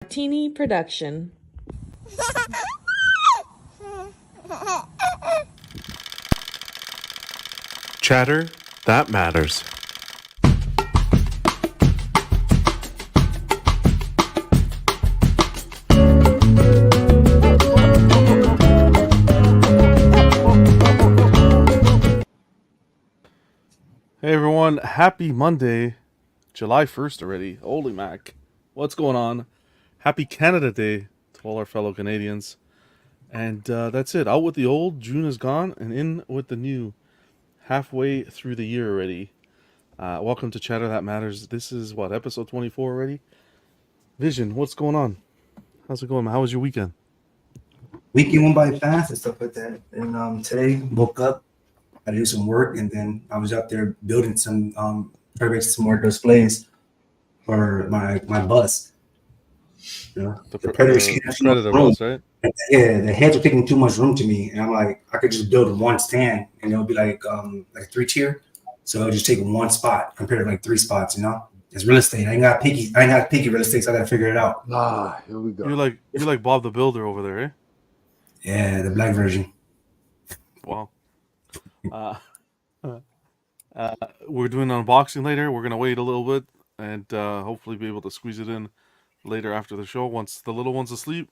Martini production. Chatter that matters. Hey everyone, happy Monday, July 1st already. Holy mac. What's going on? Happy Canada Day to all our fellow Canadians. And that's it. Out with the old, June is gone, and in with the new. Halfway through the year already. Welcome to Chatter That Matters. This is what, episode 24 already? Vision, what's going on? How's it going? How was your weekend? Weekend went by fast and stuff like that. And today woke up, had to do some work, and then I was out there building some some more displays for my bus. You know, The Predator bus, right? Yeah, the heads are taking too much room to me, and I'm like, I could just build one stand, and it'll be like 3-tier, so it'll just take one spot compared to like 3 spots. You know, it's real estate. I ain't got picky real estate, so I gotta figure it out. Here we go. You're like Bob the Builder over there, eh? Yeah, the black version. Wow. We're doing an unboxing later. We're gonna wait a little bit and hopefully be able to squeeze it in later after the show once the little one's asleep.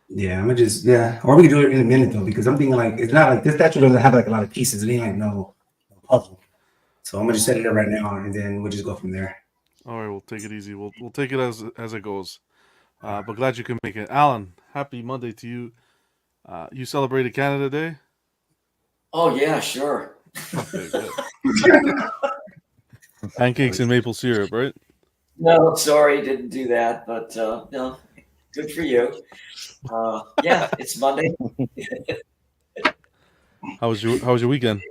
Yeah, I'm gonna just or we can do it in a minute though, because I'm thinking like it's not like this statue doesn't have like a lot of pieces. It ain't like no puzzle. So I'm gonna just set it up right now, and then we'll just go from there. All right, we'll take it easy. We'll take it as it goes. But glad you can make it, Alan. Happy Monday to you. You celebrated Canada Day? Oh yeah, sure. Okay, good. Pancakes and maple syrup, right? No, sorry, didn't do that, but no, good for you. Yeah, it's Monday. How was your weekend?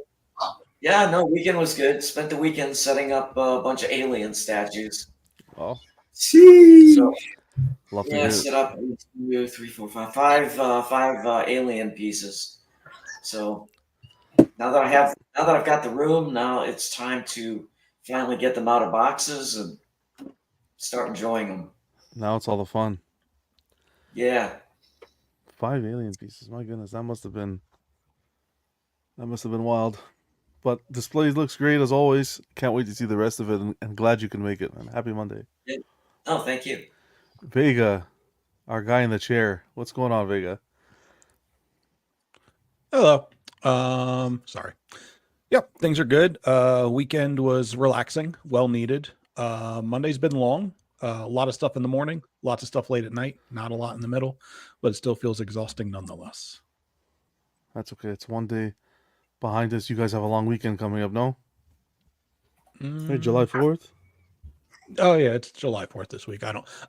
Yeah, no, weekend was good. Spent the weekend setting up a bunch of alien statues. Well, So love to yeah, hear set it. up 1, 2, 3, 4, 5 alien pieces. So now that I've got the room, now it's time to finally get them out of boxes and start enjoying them. Now it's all the fun. Yeah. 5 alien pieces. My goodness, that must have been wild. But display looks great as always. Can't wait to see the rest of it, and glad you can make it, man. Happy Monday. Oh, thank you. Vega, our guy in the chair. What's going on, Vega? Hello. Sorry. Yep, things are good. Weekend was relaxing, well needed. Monday's been long. A lot of stuff in the morning, lots of stuff late at night, not a lot in the middle, but it still feels exhausting nonetheless. That's okay. It's one day behind us. You guys have a long weekend coming up, no? Hey, July 4th? Oh yeah, it's July 4th this week.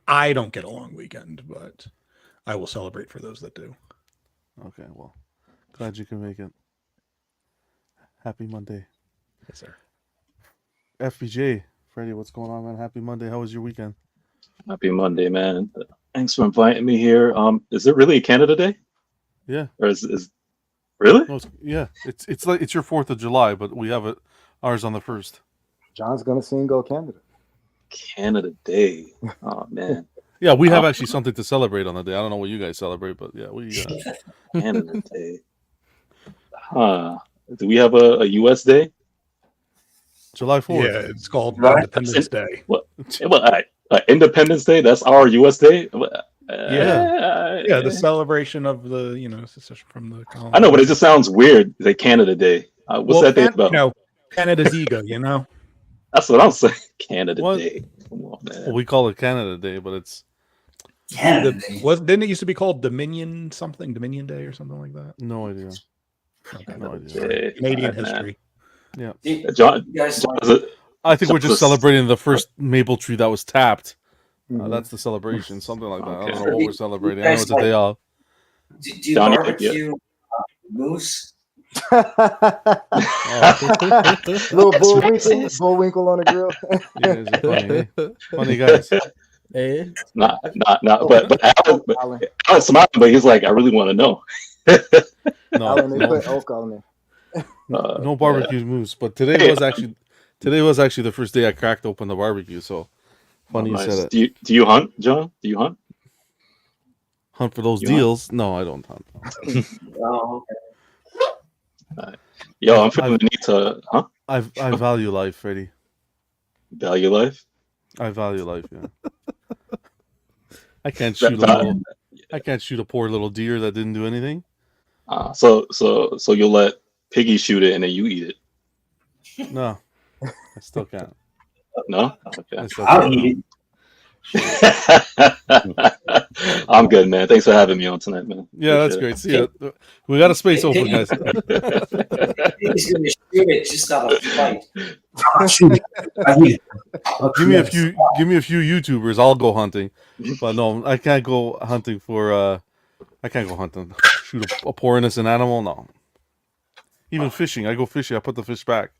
I don't get a long weekend, but I will celebrate for those that do. Okay, well, glad you can make it. Happy Monday. Yes, sir. FBJ, Freddie, what's going on, man? Happy Monday. How was your weekend? Happy Monday, man. Thanks for inviting me here. Is it really Canada Day? Yeah. Or is really? No, it's like it's your 4th of July, but we have ours on the 1st. John's gonna sing "Go Canada." Canada Day. Oh man. Yeah, we have actually something to celebrate on the day. I don't know what you guys celebrate, but yeah, we. Canada Day. Do we have a U.S. Day? July 4th. Yeah, it's called Right. Independence Day. What? Independence Day. That's our U.S. Day. Yeah, the celebration of the secession from the colony. I know, but it just sounds weird. Like Canada Day. What's that day about? Canada's ego. That's what I'm saying. Canada What? Day. Come on, man. Well, we call it Canada Day, but it's Canada. Didn't it used to be called Dominion Day or something like that? no idea. Okay. No idea. Day. Canadian All right, man. history. Yeah, John, You guys, is it- I think we're just celebrating the first maple tree that was tapped. Mhm. That's the celebration, something like that. I Okay. don't know what we're celebrating. I know it's a day off. do you Johnny, barbecue moose? Little Bullwinkle on the grill. You guys are funny, eh? Funny guys. Hey, not, but Alan, Alan's smiling, but he's like, I really want to know. No, Alan, they no, put elk on there. no barbecue moose. But today was actually the first day I cracked open the barbecue. So Funny you Nice. said it. Do you hunt, John? Do you hunt? Hunt for those You hunt? deals? No, I don't hunt. Oh, Yo, I'm feeling the need to, I value life, Freddie. value life. I value life. Yeah. I can't That shoot a val- little. I can't shoot a poor little deer that didn't do anything. So you'll let Piggy shoot it and then you eat it? No, I still can't. No? I Okay. still I'll can't. eat it. I'm good, man. Thanks for having me on tonight, man. Yeah, that's Appreciate great. See ya. We got a space open, guys. he's going to shoot it just out of spite. I'll shoot it. I eat it. Give me a few YouTubers. I'll go hunting. But no, I can't go hunting for. I can't go hunting. Shoot a poor innocent animal. No. Even fishing. I go fishing. I put the fish back.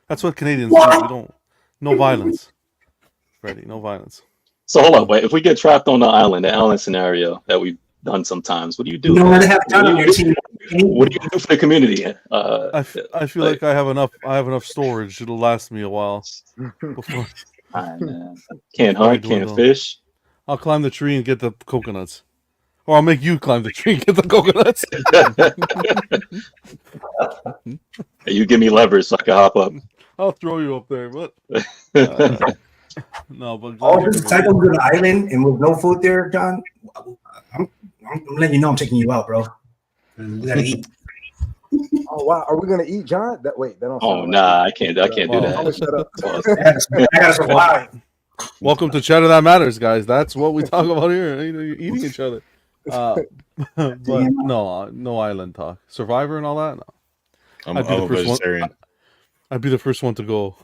That's what Canadians do. We don't. No violence. Freddie, no violence. So hold up, wait. If we get trapped on the island scenario that we've done sometimes, what do you do? You know what they have done on your team? What do you do for the community? I feel like I have enough storage. It'll last me a while. Before Man. Can't hunt, can't fish. I'll climb the tree and get the coconuts. Or I'll make you climb the tree and get the coconuts. You give me leverage so I can hop up. I'll throw you up there, but no, but All this type of good island and with no food there, John. I'm letting you know I'm taking you out, bro. We gotta eat. Oh wow, are we gonna eat, John? That don't. Oh sound nah, I can't do I'm gonna that. shut up. I gotta survive. Welcome to Chatter That Matters, guys. That's what we talk about here. You know, you're eating each other. But no island talk. Survivor and all that. No. I'm I'd be a the first vegetarian. I'd be the first one to go.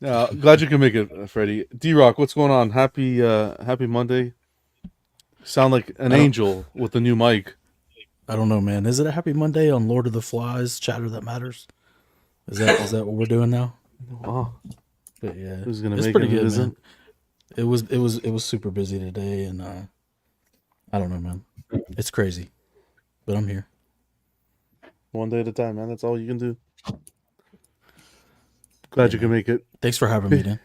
Yeah, glad you can make it, Freddie. D-Rock, what's going on? Happy Monday. Sound like an angel with the new mic. I don't know, man. Is it a happy Monday on Lord of the Flies, Chatter That Matters? Is that what we're doing now? Oh, But yeah, who's gonna it's make pretty it good, visit? man. It was super busy today, and I don't know, man. It's crazy, but I'm here. One day at a time, man. That's all you can do. Glad you can make it. Thanks for having me, Dan.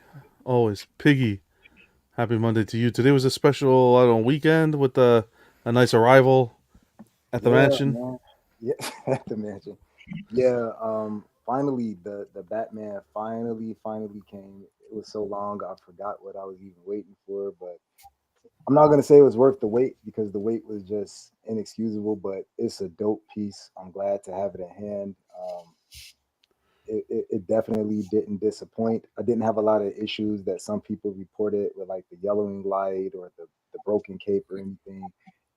Always. Piggy, happy Monday to you. Today was a special, I don't know, weekend with a nice arrival at the mansion. Man. Yeah, at the mansion. Yeah, finally the Batman finally came. It was so long I forgot what I was even waiting for, but I'm not gonna say it was worth the wait because the wait was just inexcusable, but it's a dope piece. I'm glad to have it in hand. It definitely didn't disappoint. I didn't have a lot of issues that some people reported with like the yellowing light or the broken cape or anything.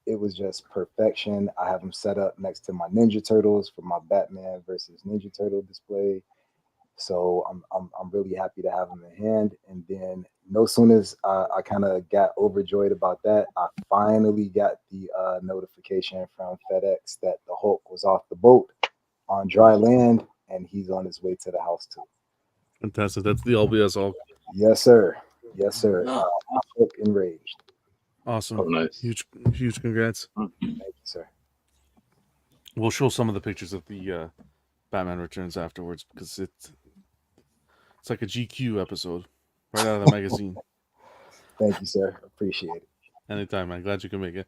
It was just perfection. I have them set up next to my Ninja Turtles for my Batman versus Ninja Turtle display. So I'm really happy to have them in hand. And then no soon as I kind of got overjoyed about that, I finally got the notification from FedEx that the Hulk was off the boat on dry land and he's on his way to the house too. Fantastic. That's the LBS Hulk. Yes, sir. Yes, sir. No. Hulk enraged. Awesome. Oh, nice. Huge congrats. Thank you, sir. We'll show some of the pictures of the Batman Returns afterwards because it's like a GQ episode right out of the magazine. Thank you, sir. Appreciate it. Anytime, man. Glad you can make it.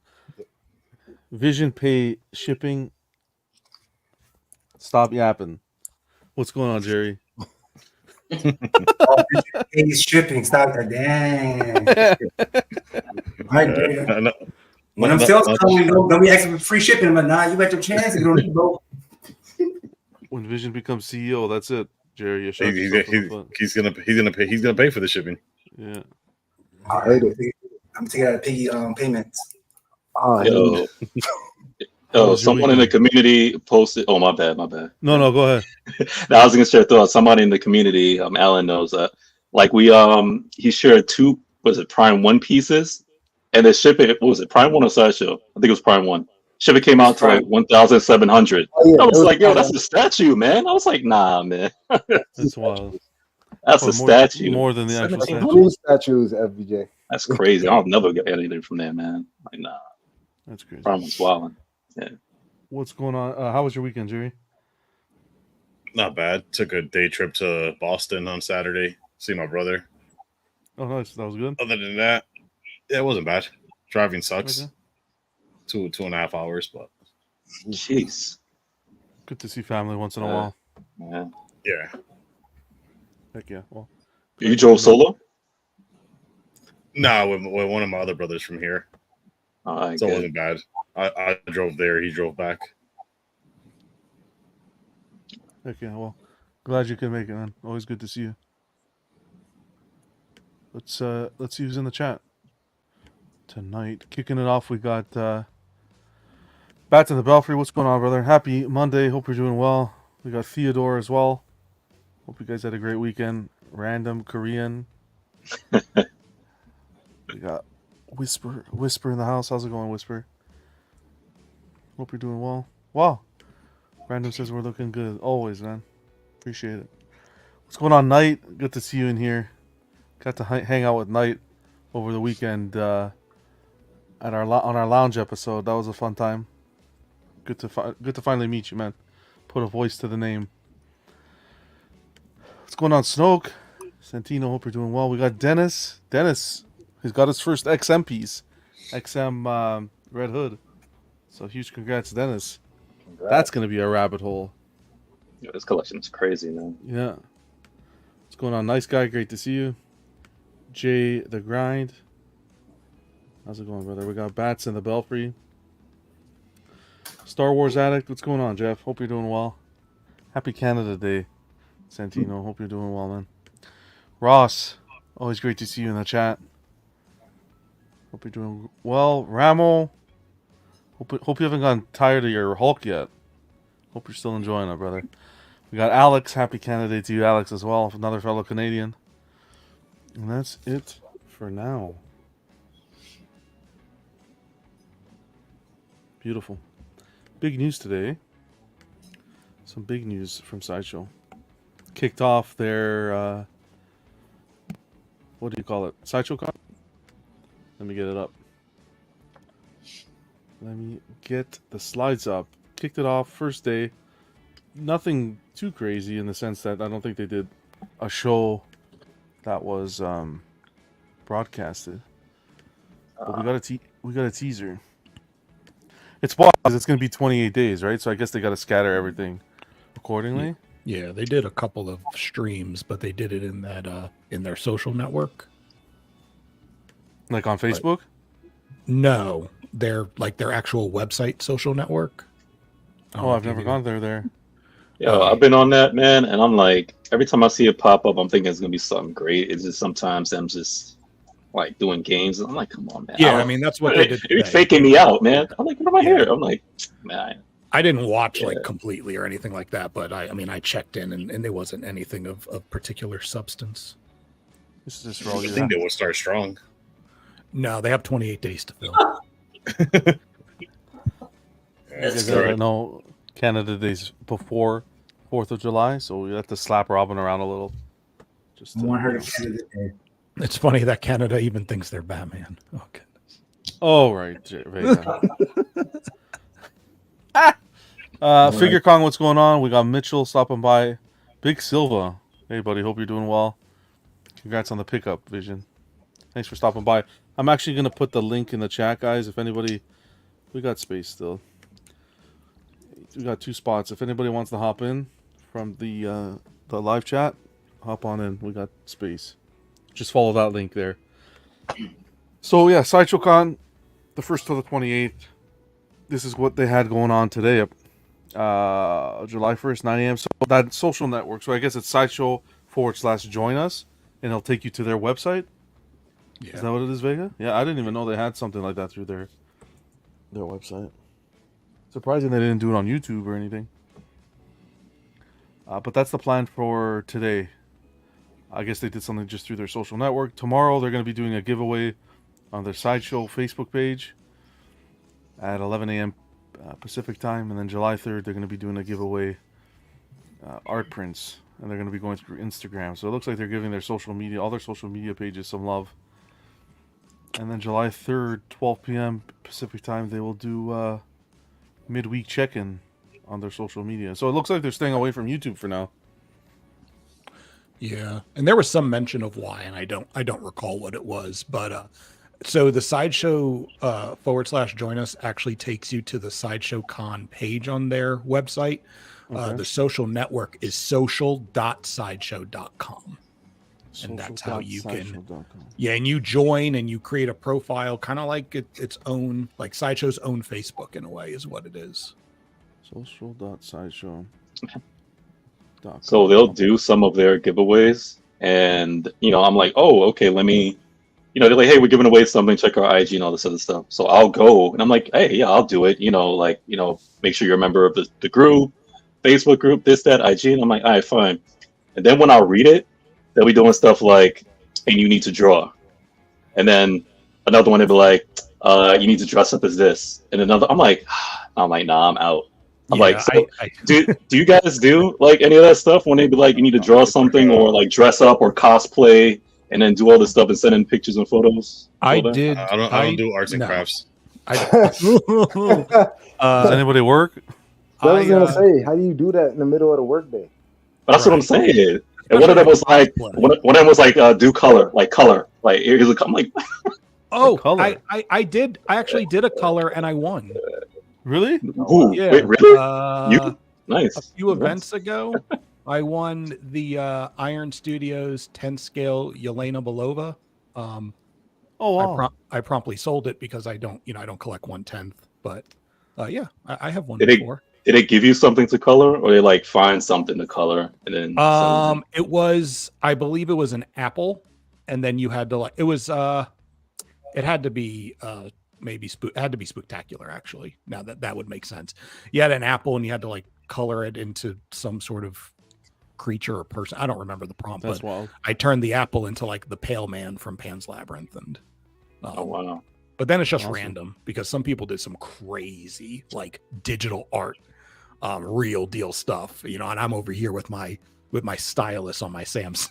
Vision Pay shipping. Stop yapping. What's going on, Jerry? Hey, stripping. Stop that. Dang. Right, when them sales come, don't be asking for free shipping, but nah, you got your chance and you don't need both. When Vision becomes CEO, that's it, Jerry. You shot He's yourself in the foot. gonna pay for the shipping. Yeah. All right, I'm taking out Piggy payments. Oh, Yo, How was your someone in the weekend? community posted. Oh, my bad. No, go ahead. Now, I was gonna share a thought. Somebody in the community, Alan knows that. Like he shared two, was it Prime 1 pieces, and the shipping, what was it, Prime 1 or Sideshow? I think it was Prime 1. Shipping came out to like 1,700. Oh, yeah, I was it was like, yo, Prime that's a statue, man. I was like, nah, man, That's wild. that's Or a statue. More than the actual 17. statue. Two statues, FBJ. That's crazy. I'll never get anything from there, man. Like, nah, That's crazy. Prime was wilding. What's going on? How was your weekend, Jerry? Not bad. Took a day trip to Boston on Saturday. See my brother. Oh, nice. That was good. Other than that, yeah, it wasn't bad. Driving sucks. Okay. 2.5 hours, but Jeez. Good to see family once in a while. Yeah. yeah. Heck yeah. Well, You drove solo? Nah, with one of my other brothers from here. Oh, So it good. wasn't bad. I drove there, he drove back. heck yeah. Well, glad you could make it, man. Always good to see you. Let's see who's in the chat tonight. Kicking it off, we got Bats in the Belfry. What's going on, brother? Happy Monday. Hope you're doing well. We got Theodore as well. Hope you guys had a great weekend. Random Korean. We got Whisper in the house. How's it going, Whisper? Hope you're doing well. Wow. Random says we're looking good. Always, man. Appreciate it. What's going on, Knight? Good to see you in here. Got to hang out with Knight over the weekend at on our lounge episode. That was a fun time. Good to finally meet you, man. Put a voice to the name. What's going on, Snoke? Santino, hope you're doing well. We got Dennis. Dennis, he's got his first XM piece. XM Red Hood. So huge congrats, Dennis. Congrats. That's going to be a rabbit hole. Yeah, this collection is crazy, man. Yeah. What's going on? Nice guy. Great to see you. Jay the Grind. How's it going, brother? We got Bats in the Belfry. Star Wars Addict. What's going on, Jeff? Hope you're doing well. Happy Canada Day, Santino. Hope you're doing well, man. Ross. Always great to see you in the chat. Hope you're doing well. Ramo. Hope you haven't gotten tired of your Hulk yet. Hope you're still enjoying it, brother. We got Alex. Happy Canada Day to you, Alex, as well. Another fellow Canadian. And that's it for now. Beautiful. Big news today. Some big news from Sideshow. Kicked off their, what do you call it? Sideshow Con? Let me get it up. Let me get the slides up. Kicked it off first day. Nothing too crazy in the sense that I don't think they did a show that was broadcasted. But we got a teaser. It's because it's going to be 28 days, right? So I guess they got to scatter everything accordingly. Yeah, they did a couple of streams, but they did it in that in their social network. Like on Facebook? No, their actual website social network. Oh, I've never gone there. Yeah, I've been on that, man, and I'm like, every time I see it pop up, I'm thinking it's gonna be something great. It's just sometimes I'm just like doing games, and I'm like, come on, man. Yeah, I mean that's what they did. You're today. faking me out, man. I'm like, what am I here? I'm like, man. I didn't watch like completely or anything like that, but I mean I checked in and there wasn't anything of particular substance. This is just for all I you. think they will start strong. No, they have 28 days to fill. No, Canada Day's before 4th of July, so we have to slap Robin around a little. Just I want her to see the day. It's funny that Canada even thinks they're Batman. Oh goodness. Oh right, Figure Kong, what's going on? We got Mitchell stopping by. Big Silva, hey buddy, hope you're doing well. Congrats on the pickup, Vision. Thanks for stopping by. I'm actually gonna put the link in the chat, guys. If anybody, we got space still. We got 2 spots. If anybody wants to hop in from the live chat, hop on in. We got space. Just follow that link there. So yeah, Sideshow Con, the 1st to the 28th. This is what they had going on today. July 1st, 9 a.m. So that social network. So I guess it's Sideshow/join us, and it'll take you to their website. Yeah. Is that what it is, Vega? Yeah, I didn't even know they had something like that through their website. Surprising they didn't do it on YouTube or anything. But that's the plan for today. I guess they did something just through their social network. Tomorrow they're going to be doing a giveaway on their Sideshow Facebook page at 11 a.m. Pacific time. And then July 3rd they're going to be doing a giveaway art prints. And they're going to be going through Instagram. So it looks like they're giving their social media, all their social media pages some love. And then July 3rd, 12 p.m. Pacific time, they will do midweek check-in on their social media. So it looks like they're staying away from YouTube for now. Yeah, and there was some mention of why, and I don't recall what it was, but so the Sideshow / join us actually takes you to the Sideshow Con page on their website. Okay. The social network is social.sideshow.com. And that's how you can, Social.sideshow.com. yeah, and you join and you create a profile, kind of like its own, like Sideshow's own Facebook in a way, is what it is. Social.sideshow. So they'll do some of their giveaways, and I'm like, oh, okay, let me. They're like, hey, we're giving away something. Check our IG and all this other stuff. So I'll go, and I'm like, hey, yeah, I'll do it. Make sure you're a member of the group, Facebook group, this, that, IG. And I'm like, all right, fine. And then when I'll read it, they'll be doing stuff like, hey, you need to draw. And then another one, they'll be like, you need to dress up as this. And another, I'm like, nah, I'm out. I'm like, so, do you guys do like any of that stuff when they be like, you need to draw something or like dress up or cosplay and then do all this stuff and send in pictures and photos? I did. I don't do arts and crafts. Does anybody work? I was gonna say, how do you do that in the middle of the workday? But that's what I'm saying. And one of them was like, do color. Like, here's a, I'm like, oh, color. I did. I actually did a color and I won. Really? Ooh, Yeah. wait, really? You? Nice. A few events ago, I won the Iron Studios 10 scale Yelena Belova. Oh, wow. I promptly sold it because I don't collect 1/10. But yeah, I have one Did before. Did it give you something to color, or they like find something to color and then? It was, I believe it was an apple, and then you had to like, it was it had to be it had to be spectacular actually. Now that would make sense. You had an apple and you had to like color it into some sort of creature or person. I don't remember the prompt. That's but wild. I turned the apple into like the pale man from Pan's Labyrinth, and oh wow. But then it's just Awesome. random because some people did some crazy like digital art, real deal stuff, and I'm over here with my stylus on my Samsung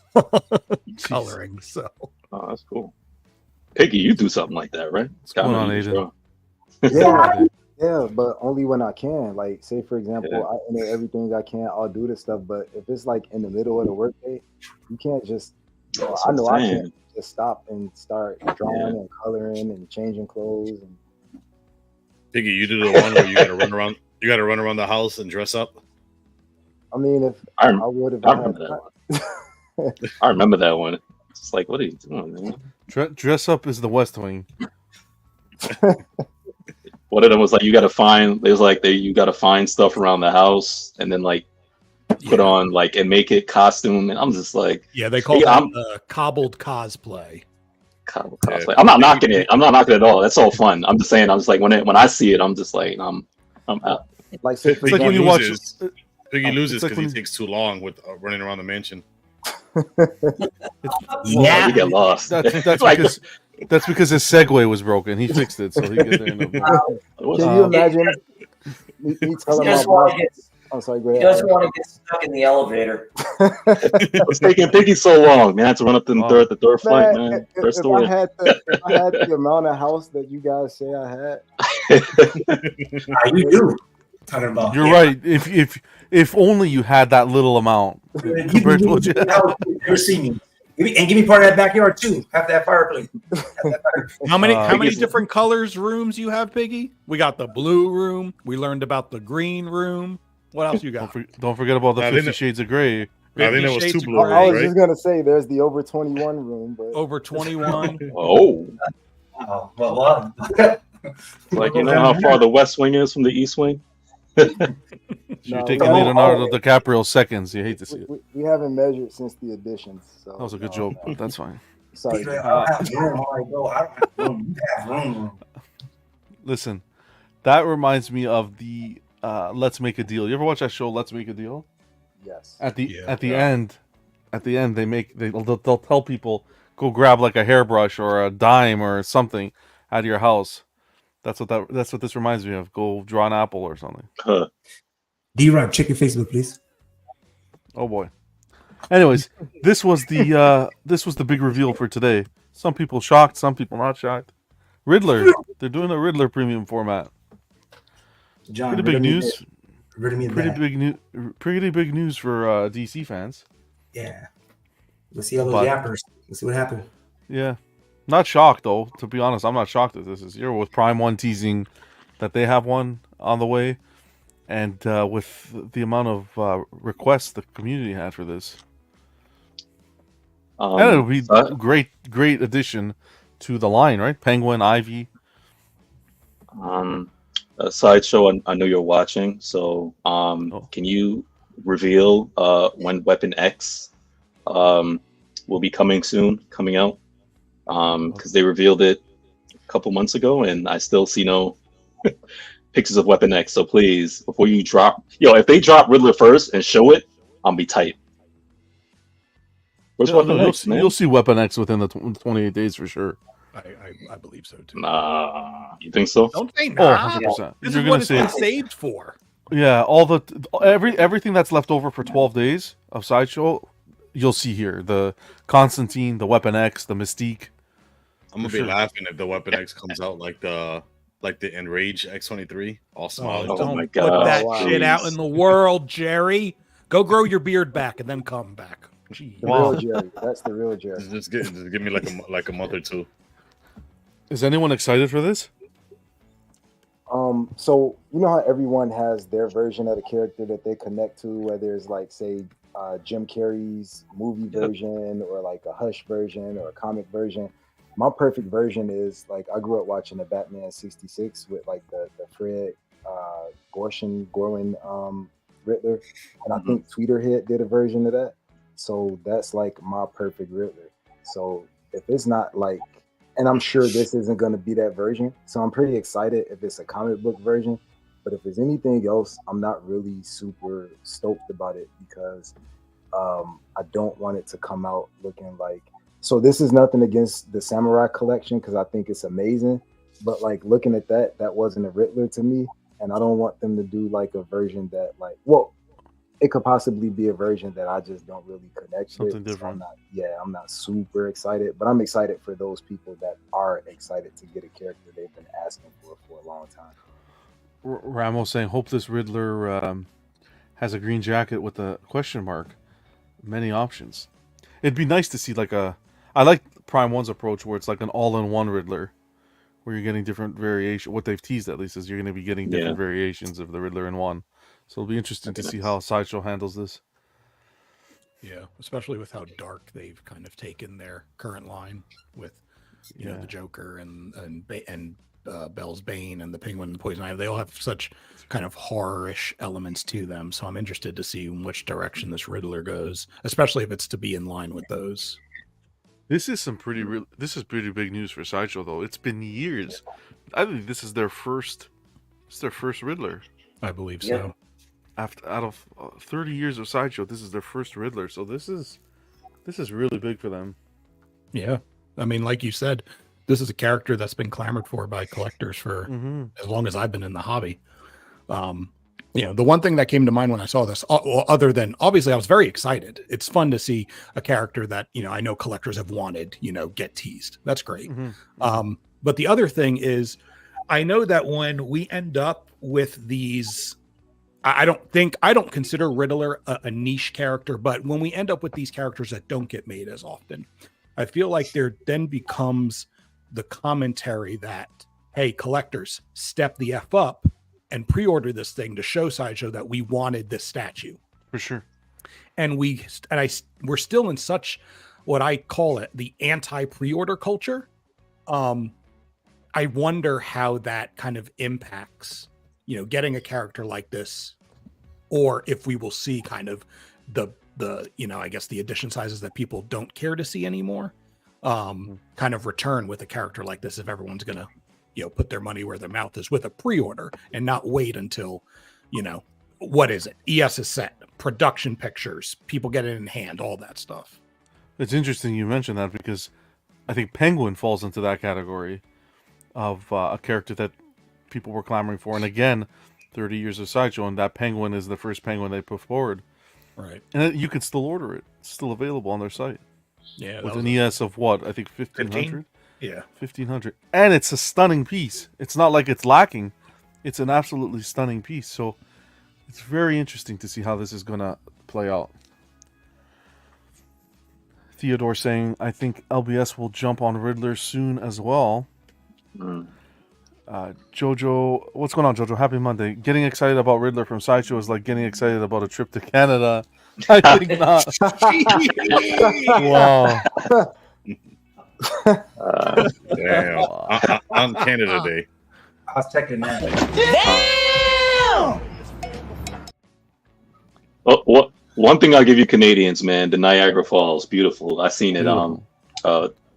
coloring. So Oh, that's cool. Piggy, you do something like that, right? What's going on, Aiden? Yeah, yeah, but only when I can. Like, say for example, I enter everything I can. I'll do this stuff, but if it's like in the middle of the workday, you can't just. I know I can't just stop and start drawing and coloring and changing clothes. And Piggy, you do the one where you gotta run around. You gotta run around the house and dress up. I mean, if I would have, remember that one. I remember that one. It's like, what are you doing, man? Dress up is the West Wing. One of them was like, you got to find. There's like, you got to find stuff around the house, and then like put on like and make it costume. And I'm just like, yeah, they call it cobbled cosplay. Cosplay. I'm not knocking it. I'm not knocking it at all. That's all fun. I'm just saying. I was like, when I see it, I'm just like, I'm out. Like, say, It's like when you watch. Piggy loses like because he takes too long with running around the mansion. Yeah, you get lost. That's Like- that's because his Segway was broken. He fixed it, so he get there. Can you imagine me telling my boss? I'm sorry, go He ahead. doesn't want to get stuck in the elevator. It's taking Piggy so long, man. I had to run up the third flight, man. Third If story. I had the amount of house that you guys say I had, You do. Talking about. You're right. If only you had that little amount compared to what you had. Never see me. And give me part of that backyard too. Have that fireplace. How many Piggy's- different colors rooms you have, Piggy? We got the blue room. We learned about the green room. What else you got? Don't forget about the I 50 think Shades of Grey. I think there was Shades two of blue Grey. I was rooms, just right? gonna say there's the over 21 room, but Over 21. Oh, Oh, well. like you know how far the West Wing is from the East Wing? You're No, taking we Leonardo haven't- DiCaprio seconds. You hate to see it. we haven't measured since the additions. So That was a good joke, but that's fine. Sorry. I don't have room. I don't have room. You have room. Listen, that reminds me of the Let's Make a Deal. You ever watch that show, Let's Make a Deal? Yes. At the end, they'll tell people go grab like a hairbrush or a dime or something out of your house. That's what this reminds me of. Go draw an apple or something. D-Rob, check your Facebook, please. Oh boy. Anyways, this was the big reveal for today. Some people shocked, some people not shocked. Riddler. They're doing a Riddler premium format. John, Pretty big news. Pretty Pretty big news for DC fans. Yeah. Let's see all those But- yappers. Let's see what happened. Yeah. Not shocked, though. To be honest, I'm not shocked that this is here with Prime 1 teasing that they have one on the way. And with the amount of requests the community had for this. And it'll be great addition to the line, right? Penguin, Ivy. Sideshow, I know you're watching, so can you reveal when Weapon X will be coming out? Because they revealed it a couple months ago, and I still see no pictures of Weapon X. So please, before you drop, if they drop Riddler first and show it, I'll be tight. Where's Weapon X, man? You'll see Weapon X within the 28 days for sure. I believe so too. Nah, you think so? Don't say Oh, nah. 100%. This You're is gonna what it's see been it. saved for. Yeah, everything that's left over for 12 days of Sideshow, you'll see here. The Constantine, the Weapon X, the Mystique. I'm gonna be laughing if the Weapon X comes out like the Enrage X-23, all smiling. Don't my put God, that please. shit out in the world, Jerry. Go grow your beard back and then come back. Jeez. The Wow. real Jerry. That's the real Jerry. Just give me like a month or two. Is anyone excited for this? So you know how everyone has their version of the character that they connect to, whether it's like, say, Jim Carrey's movie version or like a Hush version or a comic version. My perfect version is like I grew up watching the Batman '66 with like the Fred Gorwin Riddler, and I think Tweeterhead did a version of that. So that's like my perfect Riddler. So if it's not like, and I'm sure this isn't going to be that version, so I'm pretty excited if it's a comic book version. But if it's anything else, I'm not really super stoked about it because I don't want it to come out looking like. So this is nothing against the Samurai collection because I think it's amazing. But like looking at that wasn't a Riddler to me, and I don't want them to do like a version that it could possibly be a version that I just don't really connect with. Something different. So I'm not super excited, but I'm excited for those people that are excited to get a character they've been asking for a long time. Ramos saying, hope this Riddler has a green jacket with a question mark. Many options. It'd be nice to see I like Prime 1's approach where it's like an all-in-one Riddler, where you're getting different variation. What they've teased at least is you're going to be getting different variations of the Riddler in one. So it'll be interesting to see how Sideshow handles this. Yeah, especially with how dark they've kind of taken their current line with, you know, the Joker and Bell's Bane and the Penguin and Poison Ivy. They all have such kind of horror-ish elements to them. So I'm interested to see in which direction this Riddler goes, especially if it's to be in line with those. This is pretty big news for Sideshow, though. It's been years. I think this is their first. It's their first Riddler. I believe so. Out of 30 years of Sideshow, this is their first Riddler. So this is really big for them. Yeah, I mean, like you said, this is a character that's been clamored for by collectors for as long as I've been in the hobby. You know, the one thing that came to mind when I saw this, other than obviously I was very excited. It's fun to see a character that, you know, I know collectors have wanted, you know, get teased. That's great. But the other thing is, I know that when we end up with these, I don't consider Riddler a niche character, but when we end up with these characters that don't get made as often, I feel like there then becomes the commentary that, hey, collectors, step the F up and pre-order this thing to show Sideshow that we wanted this statue. For sure. And we're still in such what I call it, the anti-pre-order culture. I wonder how that kind of impacts, you know, getting a character like this, or if we will see kind of the you know, I guess the edition sizes that people don't care to see anymore, kind of return with a character like this if everyone's going to, you know, put their money where their mouth is with a pre-order and not wait until, you know, what is it? ES is set, production pictures, people get it in hand, all that stuff. It's interesting you mentioned that because I think Penguin falls into that category of a character that people were clamoring for. And again, 30 years of Sideshow, and that Penguin is the first Penguin they put forward. Right. And you can still order it. It's still available on their site. Yeah. With an ES of what? I think 1,500? Yeah. 1,500. And it's a stunning piece. It's not like it's lacking. It's an absolutely stunning piece. So it's very interesting to see how this is going to play out. Theodore saying, I think LBS will jump on Riddler soon as well. Jojo, what's going on, Jojo? Happy Monday. Getting excited about Riddler from Sideshow is like getting excited about a trip to Canada. I think not. Wow. Damn. On Canada Day. I was checking that. Oh, one thing I'll give you Canadians, man, the Niagara Falls, beautiful. I've seen it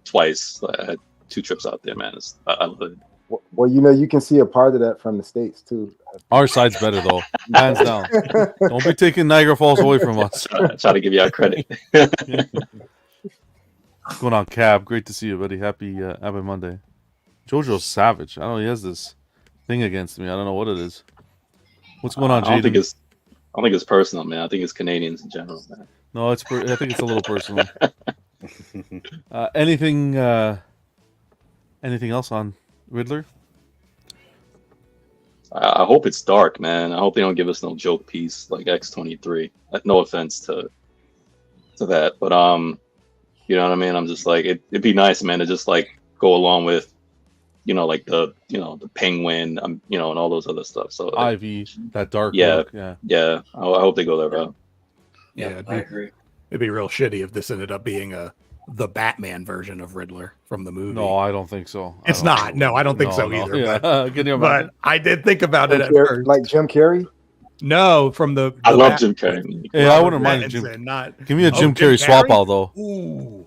twice. I had 2 trips out there, man. I love it. Well, you can see a part of that from the States too. Our side's better though, hands down. Don't be taking Niagara Falls away from us. Try to give you our credit. What's going on, Cab? Great to see you, buddy. Happy Monday. Jojo's savage. I don't know. He has this thing against me. I don't know what it is. What's going on, Jaden? I don't think it's personal, man. I think it's Canadians in general, man. No, I think it's a little personal. Anything else on Riddler? I hope it's dark, man. I hope they don't give us no joke piece like X-23. No offense to that, but you know what I mean. I'm just like it'd be nice, man, to just like go along with, like the Penguin, and all those other stuff. So Ivy, that dark. Yeah, look, yeah. I hope they go that route. Yeah, I agree. It'd be real shitty if this ended up being the Batman version of Riddler from the movie. No, I don't think so. It's not. No, I don't think so either. Yeah. But I did think about it at first. Like Jim Carrey? No, from the I love Jim Carrey. Yeah, I wouldn't mind Jim. Give me a Jim Carrey swap out though. Ooh,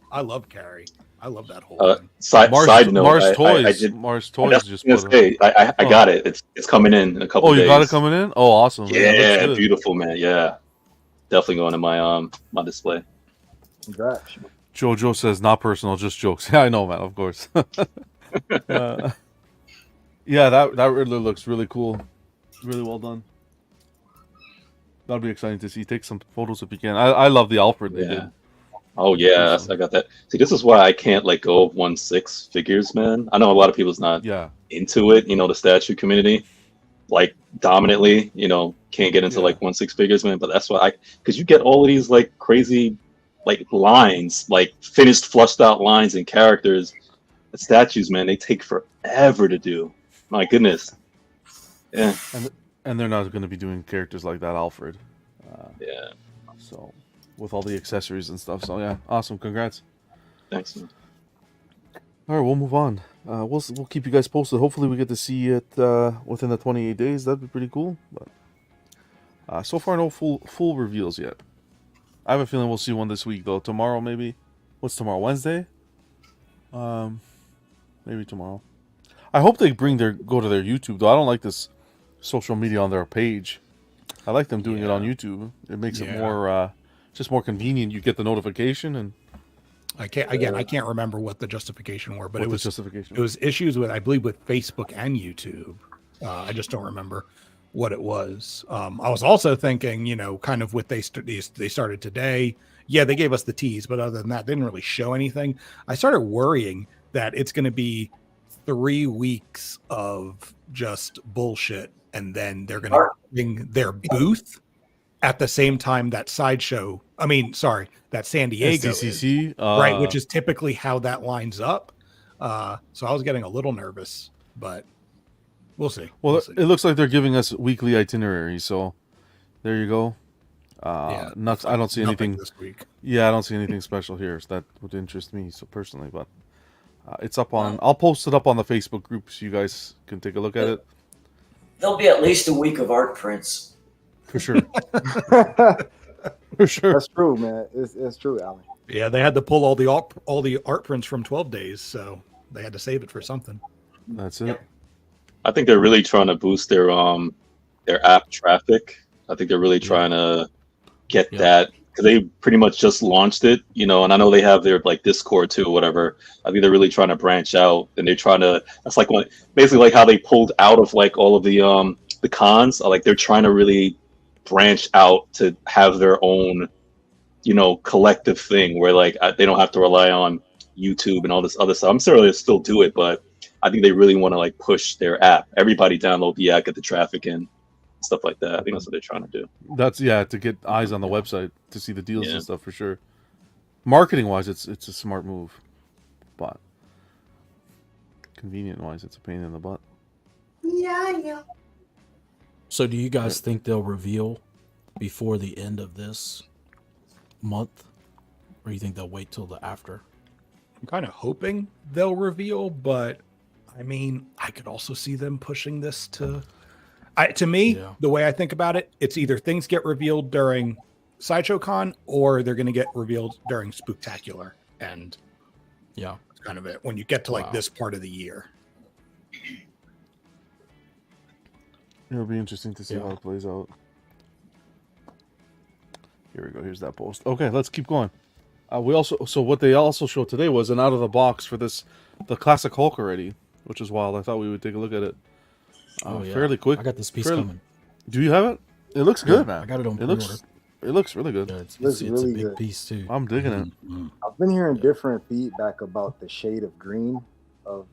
I love Carrey. I love that whole thing. Side note, Mars Toys. Mars Toys just I got it. It's coming in a couple days. Oh, you got it coming in? Oh, awesome. Yeah, beautiful, man. Yeah. Definitely going to my my display. Congrats. Jojo says not personal, just jokes. Yeah, I know, man. Of course. Yeah, that Riddler looks really cool. Really well done. That'll be exciting to see. Take some photos if you can. I love the Alfred they did. Oh yeah, I got that. See, this is why I can't let go of 1/6 figures, man. I know a lot of people's not into it. The statue community, like dominantly, can't get into like 1/6 figures, man. But that's why because you get all of these like crazy, like lines, like finished, flushed out lines and characters. The statues, man, they take forever to do. My goodness. Yeah. And they're not going to be doing characters like that, Alfred. Yeah. So, with all the accessories and stuff. So, yeah, awesome. Congrats. Thanks, man. All right, we'll move on. We'll keep you guys posted. Hopefully, we get to see it within the 28 days. That'd be pretty cool. But so far, no full reveals yet. I have a feeling we'll see one this week, though. Tomorrow, maybe. What's tomorrow? Wednesday? Maybe tomorrow. I hope they go to their YouTube, though. I don't like this social media on their page. I like them doing it on YouTube. It makes it more just more convenient. You get the notification, and I can't remember what the justification were, but it was issues with, I believe, with Facebook and YouTube. I just don't remember what it was. I was also thinking, kind of what they started today. Yeah, they gave us the tease, but other than that, they didn't really show anything. I started worrying that it's going to be 3 weeks of just bullshit, and then they're going to bring their booth at the same time that Sideshow. That San Diego SDCC, right, which is typically how that lines up. So I was getting a little nervous, but we'll see. Well, it looks like they're giving us weekly itineraries, so there you go. Nuts. I don't see anything this week. Yeah, I don't see anything special here. So that would interest me so personally, but it's up on. I'll post it up on the Facebook group so you guys can take a look at it. There'll be at least a week of art prints. For sure. For sure. That's true, man. It's true, Alan. Yeah, they had to pull all the art prints from 12 days, so they had to save it for something. That's it. I think they're really trying to boost their app traffic. I think they're really trying to get that, because they pretty much just launched it, and I know they have their like Discord too, or whatever. I think they're really trying to branch out, and they're trying to. That's like basically like how they pulled out of like all of the cons. Like they're trying to really branch out to have their own, collective thing where like they don't have to rely on YouTube and all this other stuff. I'm sure they'll still do it, but I think they really want to like push their app. Everybody download the app, get the traffic in. Stuff like that. I think that's what they're trying to do. That's to get eyes on the website to see the deals and stuff for sure. Marketing wise, it's a smart move, but convenient wise, it's a pain in the butt. Yeah. So do you guys think they'll reveal before the end of this month? Or do you think they'll wait till the after? I'm kind of hoping they'll reveal, but I mean, I could also see them pushing this to me, Yeah. the way I think about it, it's either things get revealed during Sideshow Con or they're going to get revealed during Spooktacular. And Yeah. that's kind of it when you get to like Wow. this part of the year. It'll be interesting to see Yeah. how it plays out. Here we go. Here's that post. Okay, let's keep going. So what they also showed today was an out of the box for the classic Hulk already, which is wild. I thought we would take a look at it fairly quick. I got this piece fairly- coming. Do you have it? It looks good, Yeah, man. I got it on It pre-order. looks really good. Yeah, it's Looks a really big good. piece too. I'm digging it. I've been hearing different feedback about the shade of green of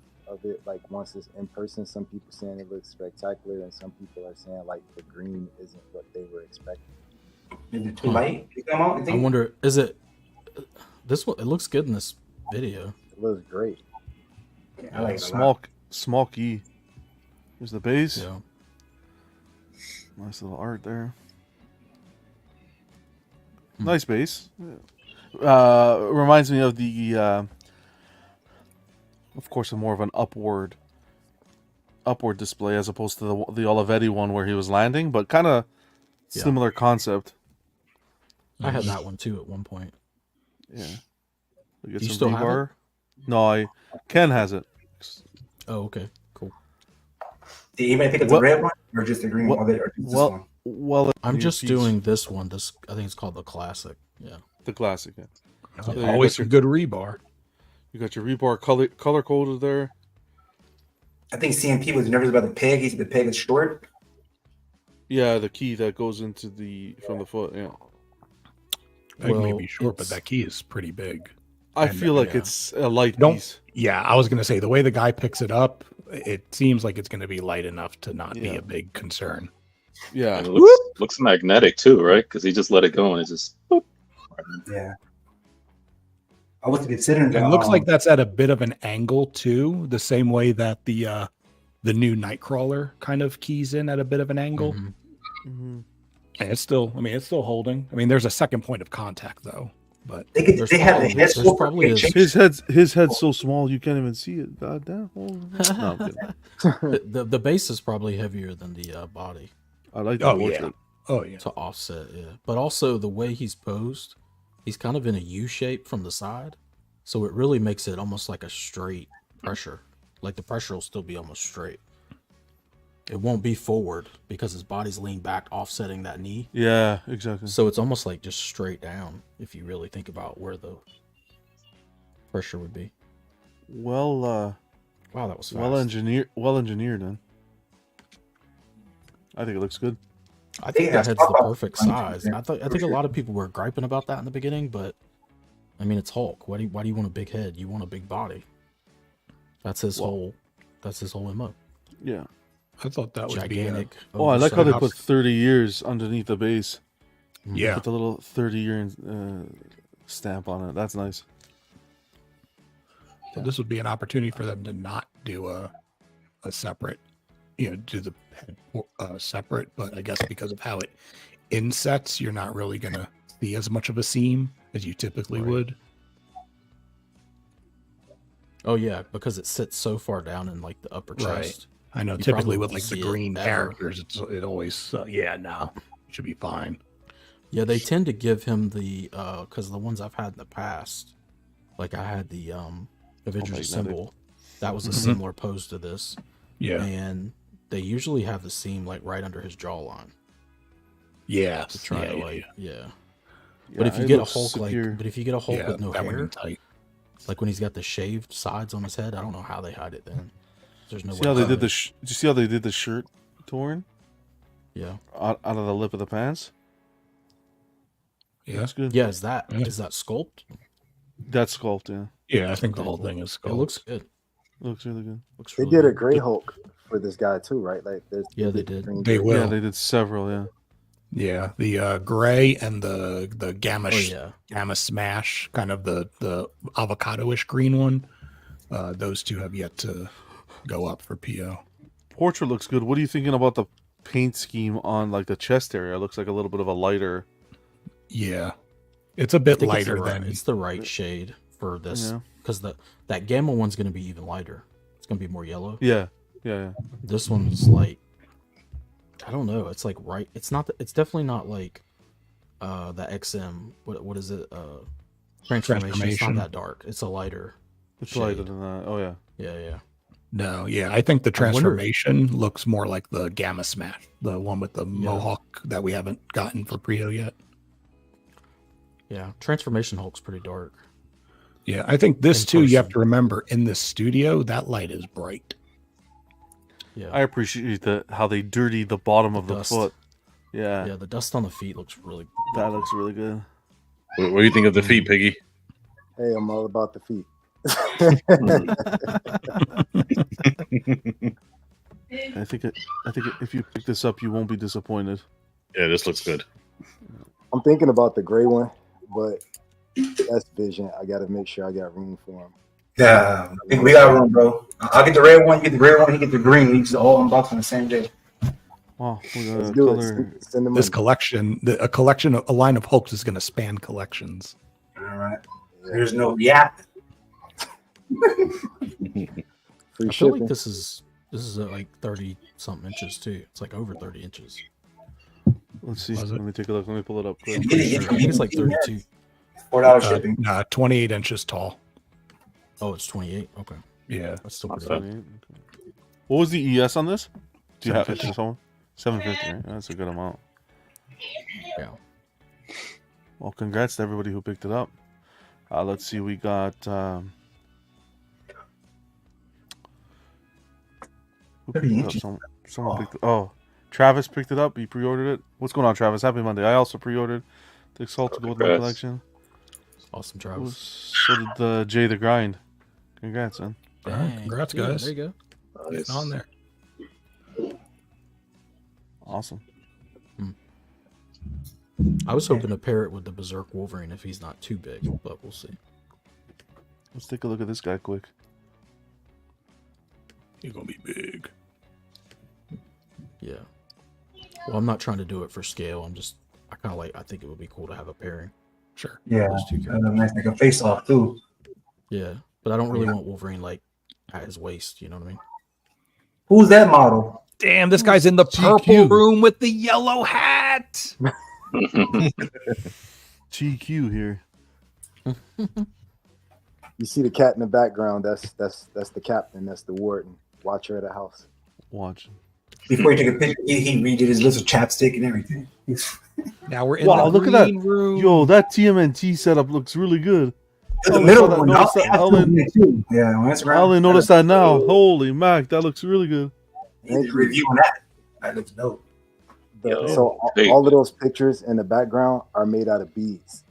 it. Like once it's in person, some people saying it looks spectacular, and some people are saying like the green isn't what they were expecting. Is it too light to come out? You I think? wonder, is it this one? It looks good in this video. It looks great. Yeah, I like it a lot. Small key. Here's the base. Yeah. Nice little art there. Nice base. Reminds me of the, of course, more of an upward display as opposed to the Olivetti one where he was landing, but kind of Yeah. similar concept. I had that one too at one point. Yeah. We get You some still have rebar. No, Ken has it. Oh, okay, cool. Did anybody pick up the Well- red one or just the green well- one? Or just this Well, one? well, I'm just piece. doing this one. This I think it's called the classic. Yeah. the classic. Yeah. So you Always got some good rebar. You got your rebar color coded there. I think CMP was nervous about the peg. He said the peg is short. Yeah, the key that goes into from the foot. Yeah. Peg may Well, be short, but it's- that key is pretty big. I And, feel like yeah. it's a light Don't- piece. Yeah, I was going to say the way the guy picks it up, it seems like it's going to be light enough to not be Yeah. a big concern. Yeah. And it looks magnetic too, right? Because he just let it go and it just. Boop. Yeah. I was considering. It looks like that's at a bit of an angle too, the same way that the new Nightcrawler kind of keys in at a bit of an angle. Mhm. Mm-hmm. And it's still holding. I mean, there's a second point of contact though, but they There's have the probably- head there's sculpt probably picture. His head's so small you can't even see it. God damn. Oh, no, I'm kidding. The base is probably heavier than the body I like the Oh, portrait. oh yeah, to offset. Yeah, but also the way he's posed, he's kind of in a U shape from the side, so it really makes it almost like a straight pressure. Like the pressure will still be almost straight. It won't be forward because his body's leaned back, offsetting that knee. Yeah, exactly. So it's almost like just straight down if you really think about where the pressure would be. Well, Wow, that was fast. well engineered. Then I think it looks good. I think Yeah, that head's stop the up. perfect size. Yeah, I think a lot of people were griping about that in the beginning, but I mean, it's Hulk. Why do you want a big head? You want a big body. That's his whole MO. Yeah. I thought that was Gigantic. Oh, I like how they oversized. put 30 years underneath the base. Yeah, Put the little 30-year stamp on it. That's nice. So this would be an opportunity for them to not do a separate, do the head separate. But I guess because of how it insets, you're not really going to see as much of a seam as you typically Right. would. Oh yeah, because it sits so far down in like the upper Right. chest. I know You typically probably with won't like the see it green ever. characters, it always it should be fine. Yeah, they tend to give him the because the ones I've had in the past, like I had the Avengers magnetic. symbol, that was a Mhm. similar pose to this, Yeah, and they usually have the seam like right under his jawline yeah, to try to yeah, like yeah. Yeah, But if you it get a looks Hulk secure. with no that went in hair, tight. like when he's got the shaved sides on his head, I don't know how they hide it then. There's no See way. how to they hide did it. did you see how they did the shirt torn Yeah, out of the lip of the pants? Yeah, That's good. yeah. Is that Yeah. sculpt? That sculpt, yeah. yeah. I think the whole thing is It cool. looks good. Looks really good. Looks They really did a good. Gray Hulk for this guy too, right? Like, Yeah, they did. Green They Gray. will. Yeah, they did several, yeah. Yeah, the gray and the gamma Oh yeah, gamma smash, kind of the avocado-ish green one. Those two have yet to go up for PO. Portrait looks good. What are you thinking about the paint scheme on like the chest area? It looks like a little bit of a lighter. Yeah, it's a I bit think lighter it's than it's the right shade for this Yeah. because that gamma one's going to be even lighter. It's going to be more yellow. Yeah. Yeah. This one's like, I don't know. It's like right. It's not. It's definitely not like the XM. What is it? Transformation. It's Transformation. not that dark. It's a lighter. It's shade. lighter than that. Oh yeah. Yeah. No, yeah, I think the I wonder- transformation looks more like the gamma smash, the one with the mohawk that we haven't gotten for PO yet. Yeah. Transformation Hulk's pretty dark. Yeah, I think this In too. You have person. to remember in this studio that light is bright. Yeah. I appreciate how they dirty the bottom of the dust. foot. Yeah. Yeah. The dust on the feet looks really. That looks really good. What do you think of the feet, Piggy? Hey, I'm all about the feet. I think if you pick this up, you won't be disappointed. Yeah, this looks good. I'm thinking about the gray one, but that's vision. I got to make sure I got room for him. Yeah, I think we got room, bro. I'll get the red one, you get the gray one, he get the green. We just all unbox on the same day. Wow, we got Let's a do it. color. Send them This in. collection, a line of Hulks is going to span collections. All right. There's no yap. Free I feel shipping. like this is like 30 something inches too. It's like over 30 inches. Let's see. Was it? Let me take a look. Let me pull it up quick. I think it's like 32. $4 shipping. 28 inches tall. Oh, it's 28. Okay, Yeah. that's still Not pretty bad. good. What was the ES on this? Do you have it? 750. Someone? 750. Right? That's a good amount. Yeah. Well, congrats to everybody who picked it up. Let's see. We got. Who picked it up? Someone picked it. Oh, Travis picked it up. He pre-ordered it. What's going on, Travis? Happy Monday. I also pre-ordered the Exalt to go with my Congrats. collection. Awesome, Travis. So did Jay the Grind. Congrats, man. All right, congrats, Yeah, guys. there you go. Nice. Getting on there. Awesome. I was hoping to pair it with the Berserk Wolverine if he's not too big, but we'll see. Let's take a look at this guy quick. He's going to be big. Yeah. Well, I'm not trying to do it for scale. I think it would be cool to have a pairing. Sure. Yeah, Those two characters. nice like a face off too. Yeah, but I don't really want Wolverine like at his waist. You know what I mean? Who's that model? Damn, this guy's in the GQ. purple room with the yellow hat. GQ here. You see the cat in the background. That's the captain. That's the warden. Watcher of the house. Watch. Before he took a picture, he redid his little chapstick and everything. Now we're in Wow, the look at that. green room. Yo, that TMNT setup looks really good. The middle I one. noticed that. I on Instagram. I only noticed that now. Holy Mac, that looks really good. Thank you. Review on that. That looks dope. Yo, So big. all of those pictures in the background are made out of beads.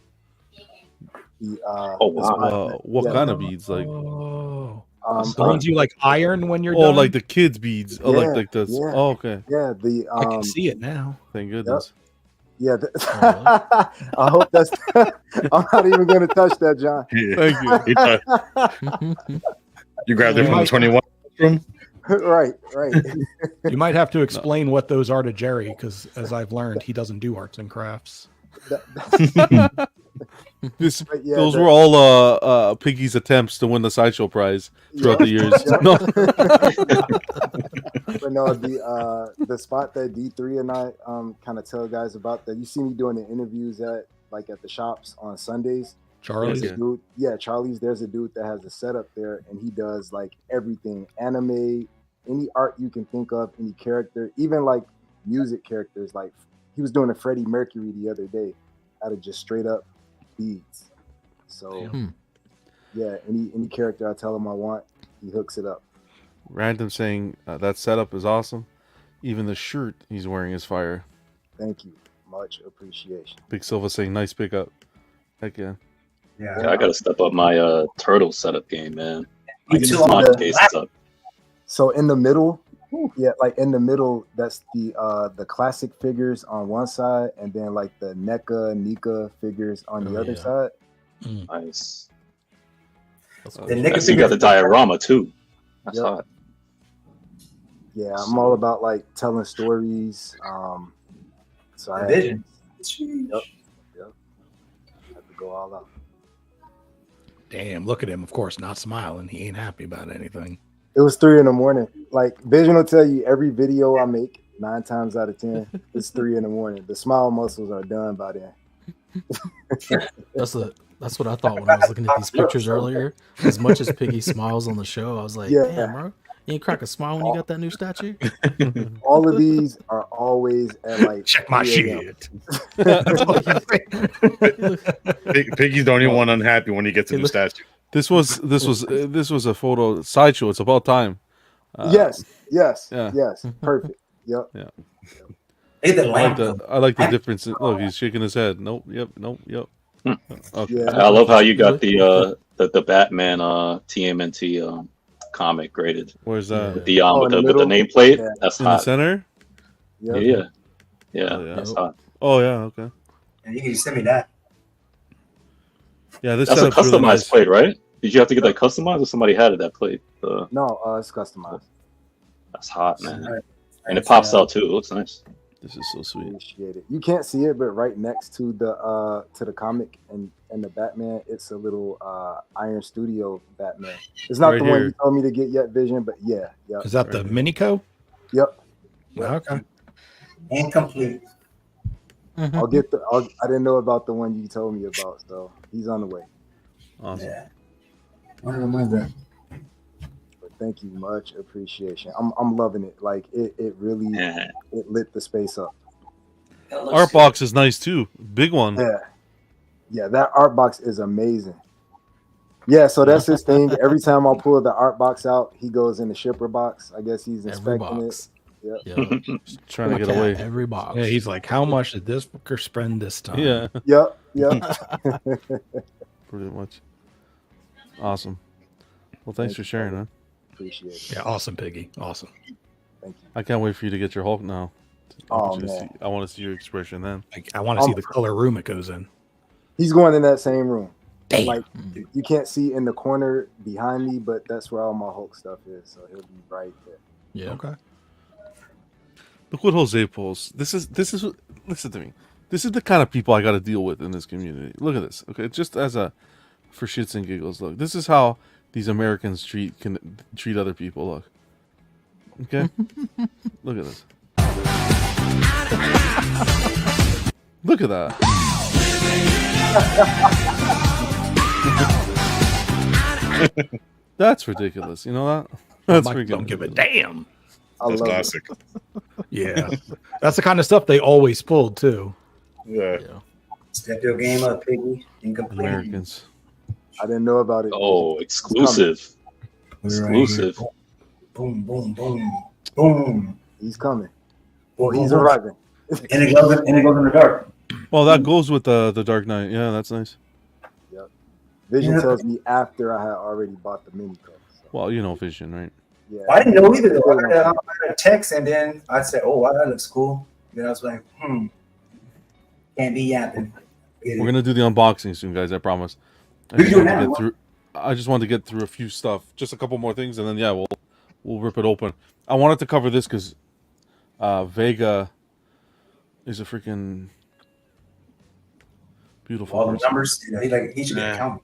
The Oh, wow. What Yeah. kind of beads? Like, Oh. um, The ones you like iron when you're oh, done? like the kids' beads. Oh, Yeah, like the. yeah. Oh, okay. yeah, the I can see it now. Thank goodness. yeah. Oh, I hope that's. I'm not even going to touch that, John. Thank you. He thought- you grabbed it from the Right. 21 room? right. You might have to explain what those are to Jerry, because as I've learned, he doesn't do arts and crafts. This, But yeah, those the- were all Piggy's attempts to win the Sideshow prize throughout the years. Yeah. No. But no, the spot that D3 and I kind of tell guys about, that you see me doing the interviews at the shops on Sundays. Charlie's. There's a dude, yeah, Charlie's. There's a dude that has a setup there, and he does like everything: anime, any art you can think of, any character, even like music characters. Like he was doing a Freddie Mercury the other day out of just straight up beads. So Damn. yeah, any character I tell him I want, he hooks it up. Random saying that setup is awesome. Even the shirt he's wearing is fire. Thank you, much appreciation. Big Silva saying nice pickup. Heck yeah. Yeah, I gotta step up my turtle setup game, man. I Me get too the on smart the cases up. So in the middle, Yeah, like in the middle, that's the classic figures on one side, and then like the NECA figures on the Oh, other yeah. side. Nice. That's The cool. NECA You got the figures- diorama too. That's Yep. hot. Yeah, I'm all about like telling stories. So I had Vision. Yep. Have to go all out. Damn, look at him. Of course, not smiling. He ain't happy about anything. It was 3 a.m. Like Vision will tell you every video I make, 9 times out of 10, it's 3 a.m. The smile muscles are done by then. That's what I thought when I was looking at these pictures earlier. As much as Piggy smiles on the show, I was like, Yeah. damn, bro, you ain't crack a smile when you got that new statue. All of these are always at like Check my 3 a.m. shit. Piggy's the only one unhappy when he gets a He new look- statue. This was a photo Sideshow. It's about time. Yes, yeah. perfect. Yep. Yeah. Hey, the I like lamp. the difference. Look, he's shaking his head. Nope. Yep. Nope. Yep. Okay. Yeah. I love how you got the Batman TMNT comic graded. Where's that? With the Oh, in the with the middle? nameplate. Yeah. That's In the hot. center? Yeah. Yep. Yeah. Oh, yeah. That's hot. Oh yeah. Okay. And you can send me that. Yeah. This That's a setup's customized really nice. plate, right? Did you have to get that customized, or somebody had it that plate? No, it's customized. That's hot, man. Alright. And it pops out too. It looks nice. This is so sweet. Appreciate it. You can't see it, but right next to the comic and the Batman, it's a little Iron Studio Batman. It's not Right the one here. you told me to get yet, Vision, but yeah, yep, Is that the Minico? yep. Okay. Incomplete. I'll get I didn't know about the one you told me about, so he's on the way. Awesome. Yeah. I don't know that. But thank you, much appreciation. I'm loving it. Like it really Yeah. it lit the space up. That looks Art good. box is nice too. Big one. Yeah, that art box is amazing. Yeah, so that's his thing. Every time I pull the art box out, he goes in the shipper box. I guess he's Every inspecting it. box. Yep. Yeah. Trying to get Cat, away. Every box. Yeah, he's like, how much did this fucker spend this time? Yeah. Yep. Pretty much. Awesome. Well, thanks for sharing, man. Appreciate it. Yeah, awesome, Piggy. Awesome. Thank you. I can't wait for you to get your Hulk now. Oh, man. I want to see your expression then. I want to see the color room it goes in. He's going in that same room. Damn. Like you can't see in the corner behind me, but that's where all my Hulk stuff is. So he'll be right there. Yeah. Okay. Look what Jose pulls. This is listen to me. This is the kind of people I got to deal with in this community. Look at this. Okay, just as a for shits and giggles. Look, this is how these Americans treat other people. Look. Okay. Look at this. Look at that. That's ridiculous. You know that? That's Mike freaking don't give a ridiculous. damn. I That's love classic. Yeah. That's the kind of stuff they always pulled too. Yeah. Yeah. Step your game up, Piggy. Incomplete. Americans. it. I didn't know about it. Oh, exclusive. We're right here. Exclusive. Boom, boom, boom, boom. He's coming. Boom, Well, he's boom, boom. arriving. And it goes in the dark. Well, that goes with the Dark Knight. Yeah, that's nice. Vision Yeah. tells me after I had already bought the mini cup. So, Well, you know Vision, right? yeah. I didn't know either though. I got a text and then I said, "Oh, wow, that looks cool." Then I was like, can't be yapping. We're gonna do the unboxing soon, guys. I promise. I We just do wanted to now. get through. I just wanted to get through a few stuff, just a couple more things, and then yeah, we'll rip it open. I wanted to cover this because Vega is a freaking beautiful all the person. numbers. You know, he should Yeah. get counted.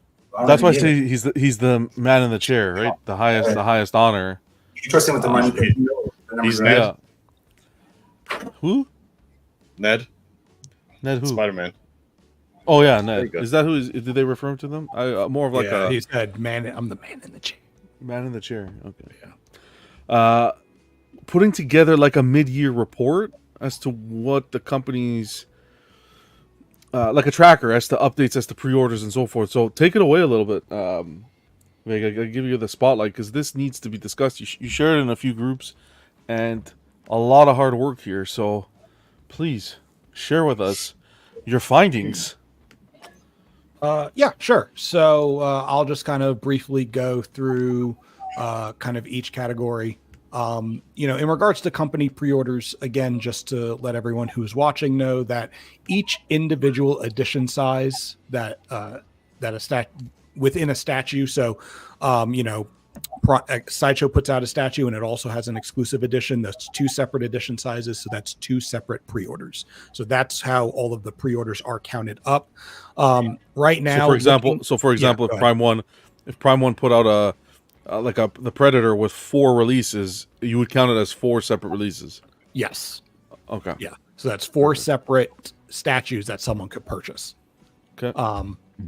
That's why I say he's the man in the chair, right? The highest honor. You trust him with the money. 'cause you know the numbers He's are Ned. Yeah. Who? Ned, Ned who? Spider-Man. Oh yeah, There you Ned. go. Is that who? Did they refer him to them? More of like yeah, a he said, "Man, I'm the man in the chair." man in the chair. Okay. Putting together like a mid-year report as to what the company's like a tracker as to updates, as to pre-orders and so forth. So take it away a little bit. Vega, I gotta give you the spotlight because this needs to be discussed. You shared it in a few groups, and a lot of hard work here. So please share with us your findings. Yeah, sure. So I'll just kind of briefly go through kind of each category In regards to company pre-orders, again, just to let everyone who's watching know that each individual edition size that within a statue. So, Sideshow puts out a statue and it also has an exclusive edition. That's 2 separate edition sizes. So that's 2 separate pre-orders. So that's how all of the pre-orders are counted up. Right now, So for example, if Prime One put out the Predator with 4 releases, you would count it as 4 separate releases. Yes. Okay. Yeah. So that's 4 separate statues that someone could purchase. Okay.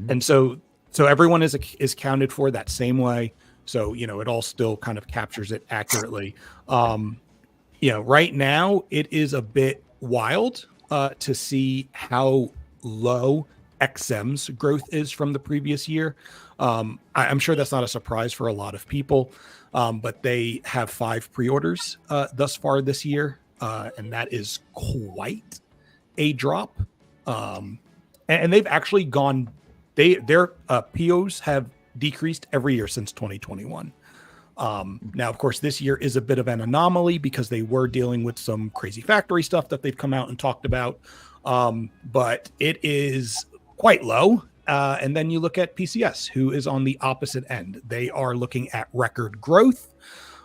And so everyone is counted for that same way. So, it all still kind of captures it accurately. Right now it is a bit wild to see how low XM's growth is from the previous year. I'm sure that's not a surprise for a lot of people, but they have 5 pre-orders thus far this year, and that is quite a drop. And they've actually gone. Their POs have decreased every year since 2021. Now, of course, this year is a bit of an anomaly because they were dealing with some crazy factory stuff that they've come out and talked about. But it is quite low. And then you look at PCS, who is on the opposite end. They are looking at record growth.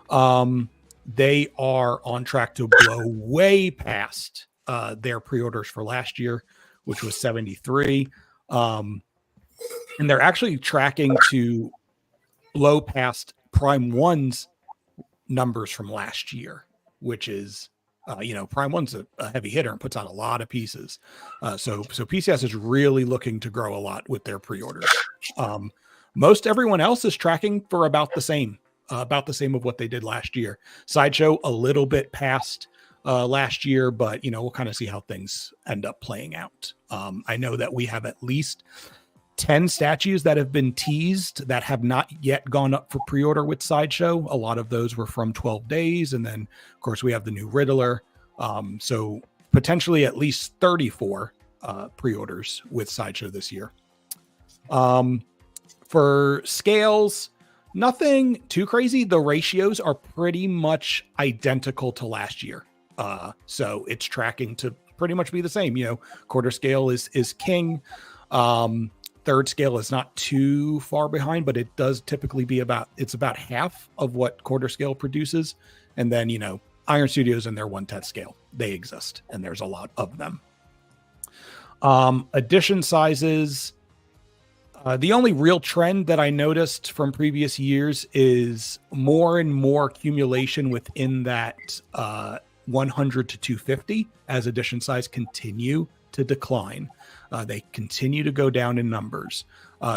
They are on track to blow way past their pre-orders for last year, which was 73. And they're actually tracking to blow past Prime 1's numbers from last year, which is, Prime 1's a heavy hitter and puts out a lot of pieces. So PCS is really looking to grow a lot with their pre-orders. Most everyone else is tracking for about the same of what they did last year. Sideshow a little bit past last year, but we'll kind of see how things end up playing out. I know that we have at least 10 statues that have been teased that have not yet gone up for pre-order with Sideshow. A lot of those were from 12 days. And then, of course, we have the new Riddler. So potentially at least 34 pre-orders with Sideshow this year. For scales, nothing too crazy. The ratios are pretty much identical to last year. So it's tracking to pretty much be the same. Quarter scale is king. Third scale is not too far behind, but it does typically be about half of what quarter scale produces. And then, Iron Studios and their 1/10 scale, they exist and there's a lot of them. Edition sizes. The only real trend that I noticed from previous years is more and more accumulation within that 100 to 250 as edition size continue to decline. They continue to go down in numbers.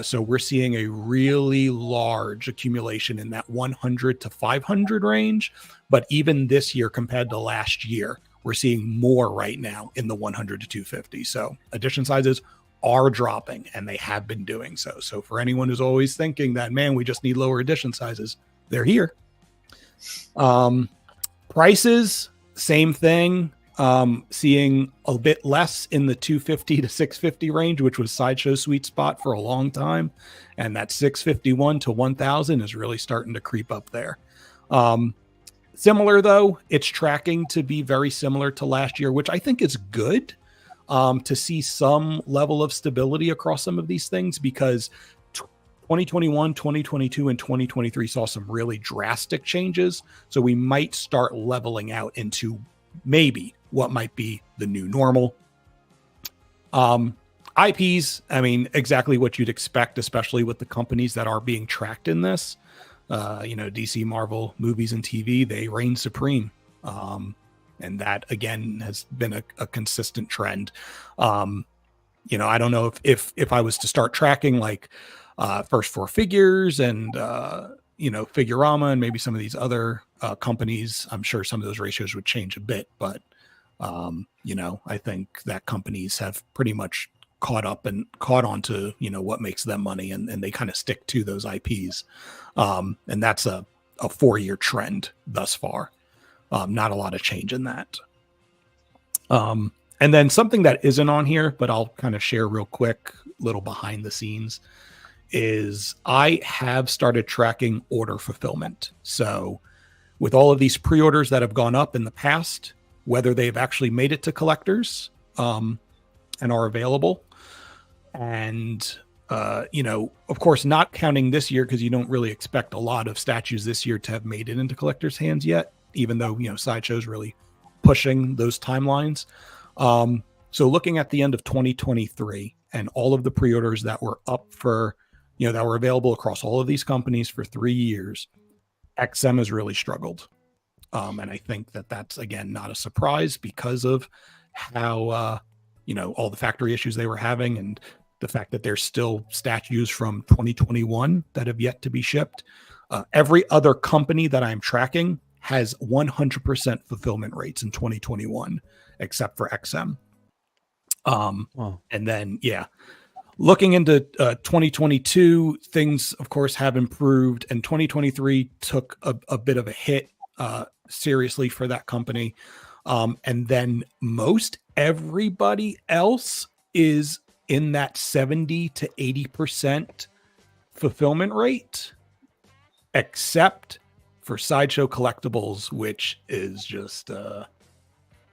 So we're seeing a really large accumulation in that 100 to 500 range. But even this year compared to last year, we're seeing more right now in the 100 to 250. So edition sizes are dropping and they have been doing so. So for anyone who's always thinking that, man, we just need lower edition sizes, they're here. Prices, same thing. Seeing a bit less in the 250 to 650 range, which was Sideshow's sweet spot for a long time. And that 651 to 1000 is really starting to creep up there. Similar though, it's tracking to be very similar to last year, which I think is good, to see some level of stability across some of these things, because 2021, 2022, and 2023 saw some really drastic changes. So we might start leveling out into maybe what might be the new normal. IPs, I mean, exactly what you'd expect, especially with the companies that are being tracked in this. DC, Marvel, movies, and TV, they reign supreme. And that, again, has been a consistent trend. I don't know if I was to start tracking like first 4 figures and, Figurama and maybe some of these other companies, I'm sure some of those ratios would change a bit, but I think that companies have pretty much caught on to, what makes them money, and they kind of stick to those IPs. And that's a 4-year trend thus far. Not a lot of change in that. And then something that isn't on here, but I'll kind of share real quick, little behind the scenes, is I have started tracking order fulfillment. So with all of these pre-orders that have gone up in the past, whether they've actually made it to collectors and are available. And, of course, not counting this year, because you don't really expect a lot of statues this year to have made it into collectors' hands yet, even though, Sideshow's really pushing those timelines. So looking at the end of 2023 and all of the pre-orders that were up for, that were available across all of these companies for 3 years, XM has really struggled. And I think that that's, again, not a surprise because of how, all the factory issues they were having and the fact that there's still statues from 2021 that have yet to be shipped. Every other company that I'm tracking has 100% fulfillment rates in 2021, except for XM. Wow. And then, looking into 2022, things, of course, have improved, and 2023 took a bit of a hit seriously for that company. And then most everybody else is in that 70 to 80% fulfillment rate, except for Sideshow Collectibles, which is just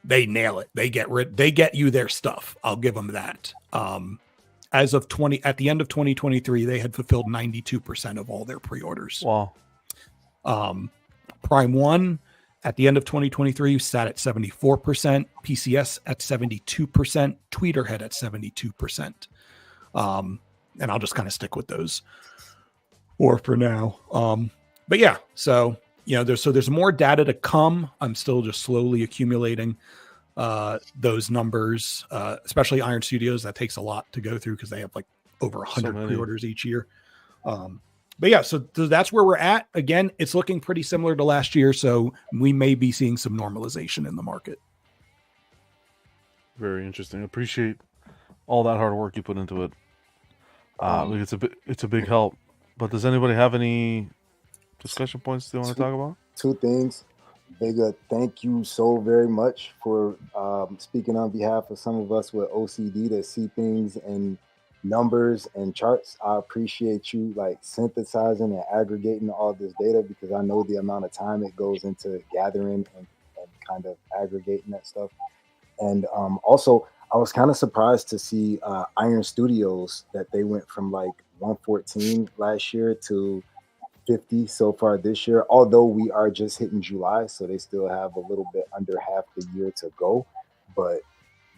they nail it. They get you their stuff. I'll give them that. As of at the end of 2023, they had fulfilled 92% of all their pre-orders. Wow. Prime 1 at the end of 2023 sat at 74%, PCS at 72%, Tweeterhead at 72%. And I'll just kind of stick with those for now. But yeah, so there's more data to come. I'm still just slowly accumulating those numbers, especially Iron Studios. That takes a lot to go through because they have like over 100 pre-orders each year. But yeah, so that's where we're at. Again, it's looking pretty similar to last year, so we may be seeing some normalization in the market. Very interesting. Appreciate all that hard work you put into it. It's a big help. But does anybody have any discussion points they want to talk about? Two things. Vega, thank you so very much for speaking on behalf of some of us with OCD that see things in numbers and charts. I appreciate you synthesizing and aggregating all this data, because I know the amount of time it goes into gathering and kind of aggregating that stuff. And also, I was kind of surprised to see Iron Studios, that they went from 114 last year to 50 so far this year, although we are just hitting July, so they still have a little bit under half the year to go. But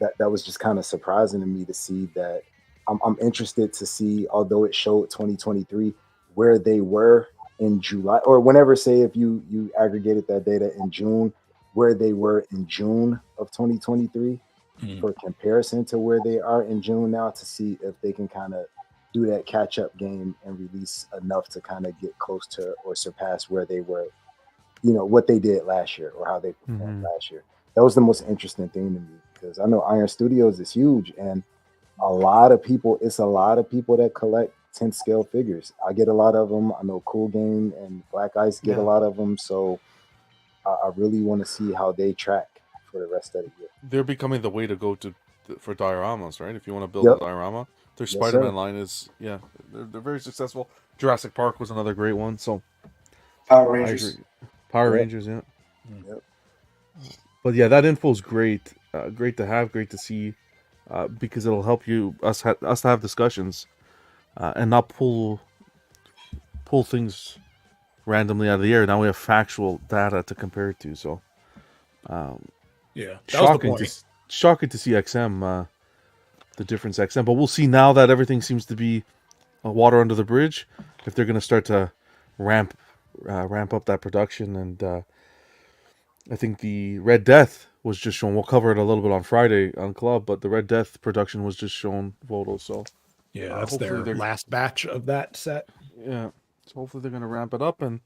that was just kind of surprising to me to see that. I'm interested to see, although it showed 2023, where they were in July, or whenever, say if you aggregated that data in June, where they were in June of 2023 for comparison to where they are in June now, to see if they can kind of do that catch-up game and release enough to kind of get close to or surpass where they were, what they did last year or how they performed last year. That was the most interesting thing to me, because I know Iron Studios is huge, and it's a lot of people that collect 10 scale figures. I get a lot of them. I know Cool Game and Black Ice get a lot of them. So I really want to see how they track for the rest of the year. They're becoming the way to go for dioramas, right? If you want to build a diorama, their Spider-Man line is, they're very successful. Jurassic Park was another great one. So Power Rangers. Rangers, yeah. Yep. But yeah, that info is great. Great to have, great to see. Because it'll help us to have discussions and not pull things randomly out of the air. Now we have factual data to compare it to. So, shocking to see XM, the difference XM. But we'll see now that everything seems to be water under the bridge, if they're going to start to ramp up that production. And I think the Red Death was just shown. We'll cover it a little bit on Friday on Club, but the Red Death production was just shown photos. So that's their last batch of that set. Yeah, so hopefully they're going to ramp it up and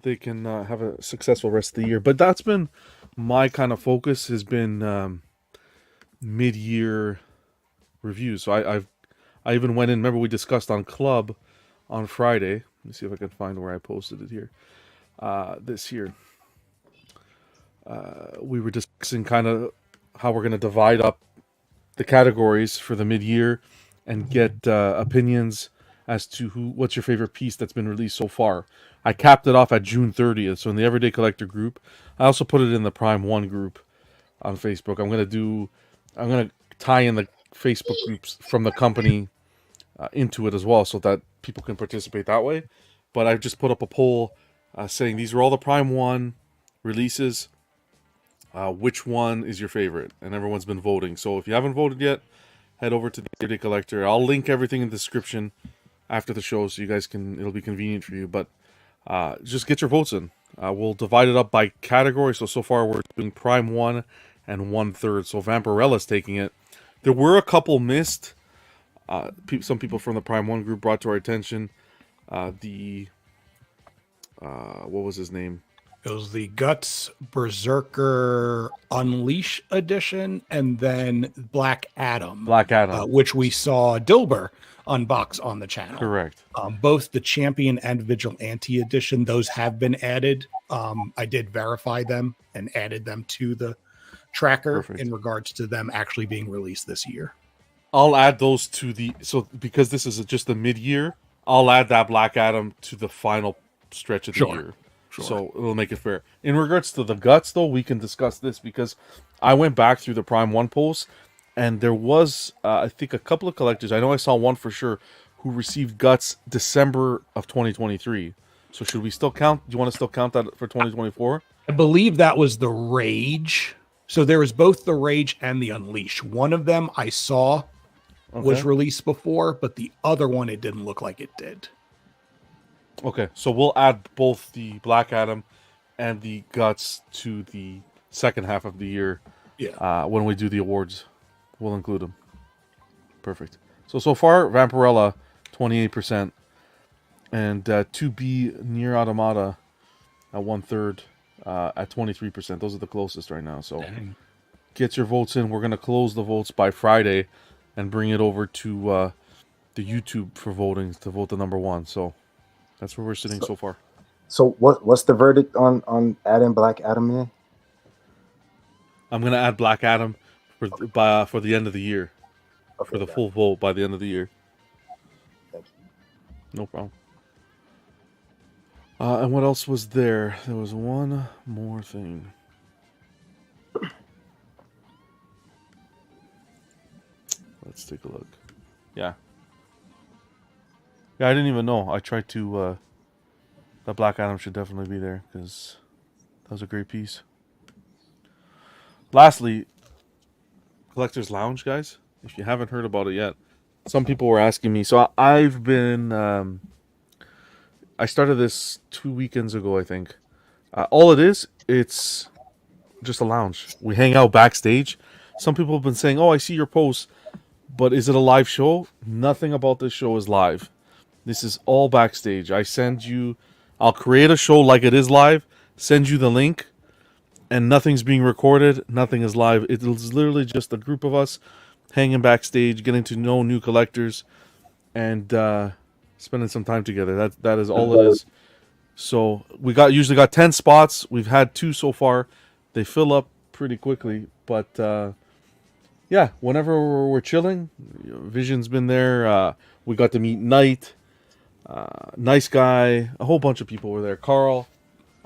they can have a successful rest of the year. But that's been my kind of focus, has been mid-year reviews. So I even went in. Remember we discussed on Club on Friday. Let me see if I can find where I posted it here. This year. We were discussing kind of how we're going to divide up the categories for the mid-year and get opinions as to what's your favorite piece that's been released so far. I capped it off at June 30th. So in the Everyday Collector group, I also put it in the Prime 1 group on Facebook. I'm gonna tie in the Facebook groups from the company into it as well, so that people can participate that way. But I've just put up a poll saying these are all the Prime 1 releases. Which one is your favorite? And everyone's been voting. So if you haven't voted yet, head over to the Everyday Collector. I'll link everything in the description after the show, so you guys can. It'll be convenient for you. But just get your votes in. We'll divide it up by category. So far we're doing Prime 1 and 1/3. So Vampirella's taking it. There were a couple missed. Some people from the Prime 1 group brought to our attention what was his name? It was the Guts Berserker Unleash edition, and then Black Adam. Which we saw Dilber unbox on the channel. Correct. Both the Champion and Vigilante edition, those have been added. I did verify them and added them to the tracker. Perfect. In regards to them actually being released this year. I'll add those to because this is just the mid-year, I'll add that Black Adam to the final stretch of the year. Sure. So it'll make it fair. In regards to the Guts, though, we can discuss this because I went back through the Prime 1 posts, and there was, I think, a couple of collectors. I know I saw one for sure who received Guts December of 2023. So should we still count? Do you want to still count that for 2024? I believe that was the Rage. So there was both the Rage and the Unleash. One of them I saw was released before, but the other one, it didn't look like it did. Okay, so we'll add both the Black Adam and the Guts to the second half of the year. Yeah. When we do the awards, we'll include them. Perfect. So far, Vampirella, 28%. And 2B Nier Automata at 1/3 at 23%. Those are the closest right now. So get your votes in. We're going to close the votes by Friday and bring it over to the YouTube for voting to vote the number 1. So that's where we're sitting so far. So what's the verdict on adding Black Adam in? I'm gonna add Black Adam for the end of the year, for the full vote by the end of the year. Thank you. No problem. And what else was there? There was one more thing. Let's take a look. Yeah, I didn't even know. I tried to. That Black Adam should definitely be there because that was a great piece. Lastly, Collector's Lounge, guys. If you haven't heard about it yet, some people were asking me. So I've been. I started this 2 weekends ago, I think. All it is, it's just a lounge. We hang out backstage. Some people have been saying, "Oh, I see your posts, but is it a live show?" Nothing about this show is live. This is all backstage. I'll create a show like it is live, send you the link, and nothing's being recorded. Nothing is live. It is literally just a group of us hanging backstage, getting to know new collectors, and spending some time together. That is all it is. So we usually got 10 spots. We've had 2 so far. They fill up pretty quickly, but yeah, whenever we're chilling, Vision's been there. We got to meet Knight. Nice guy. A whole bunch of people were there. Carl.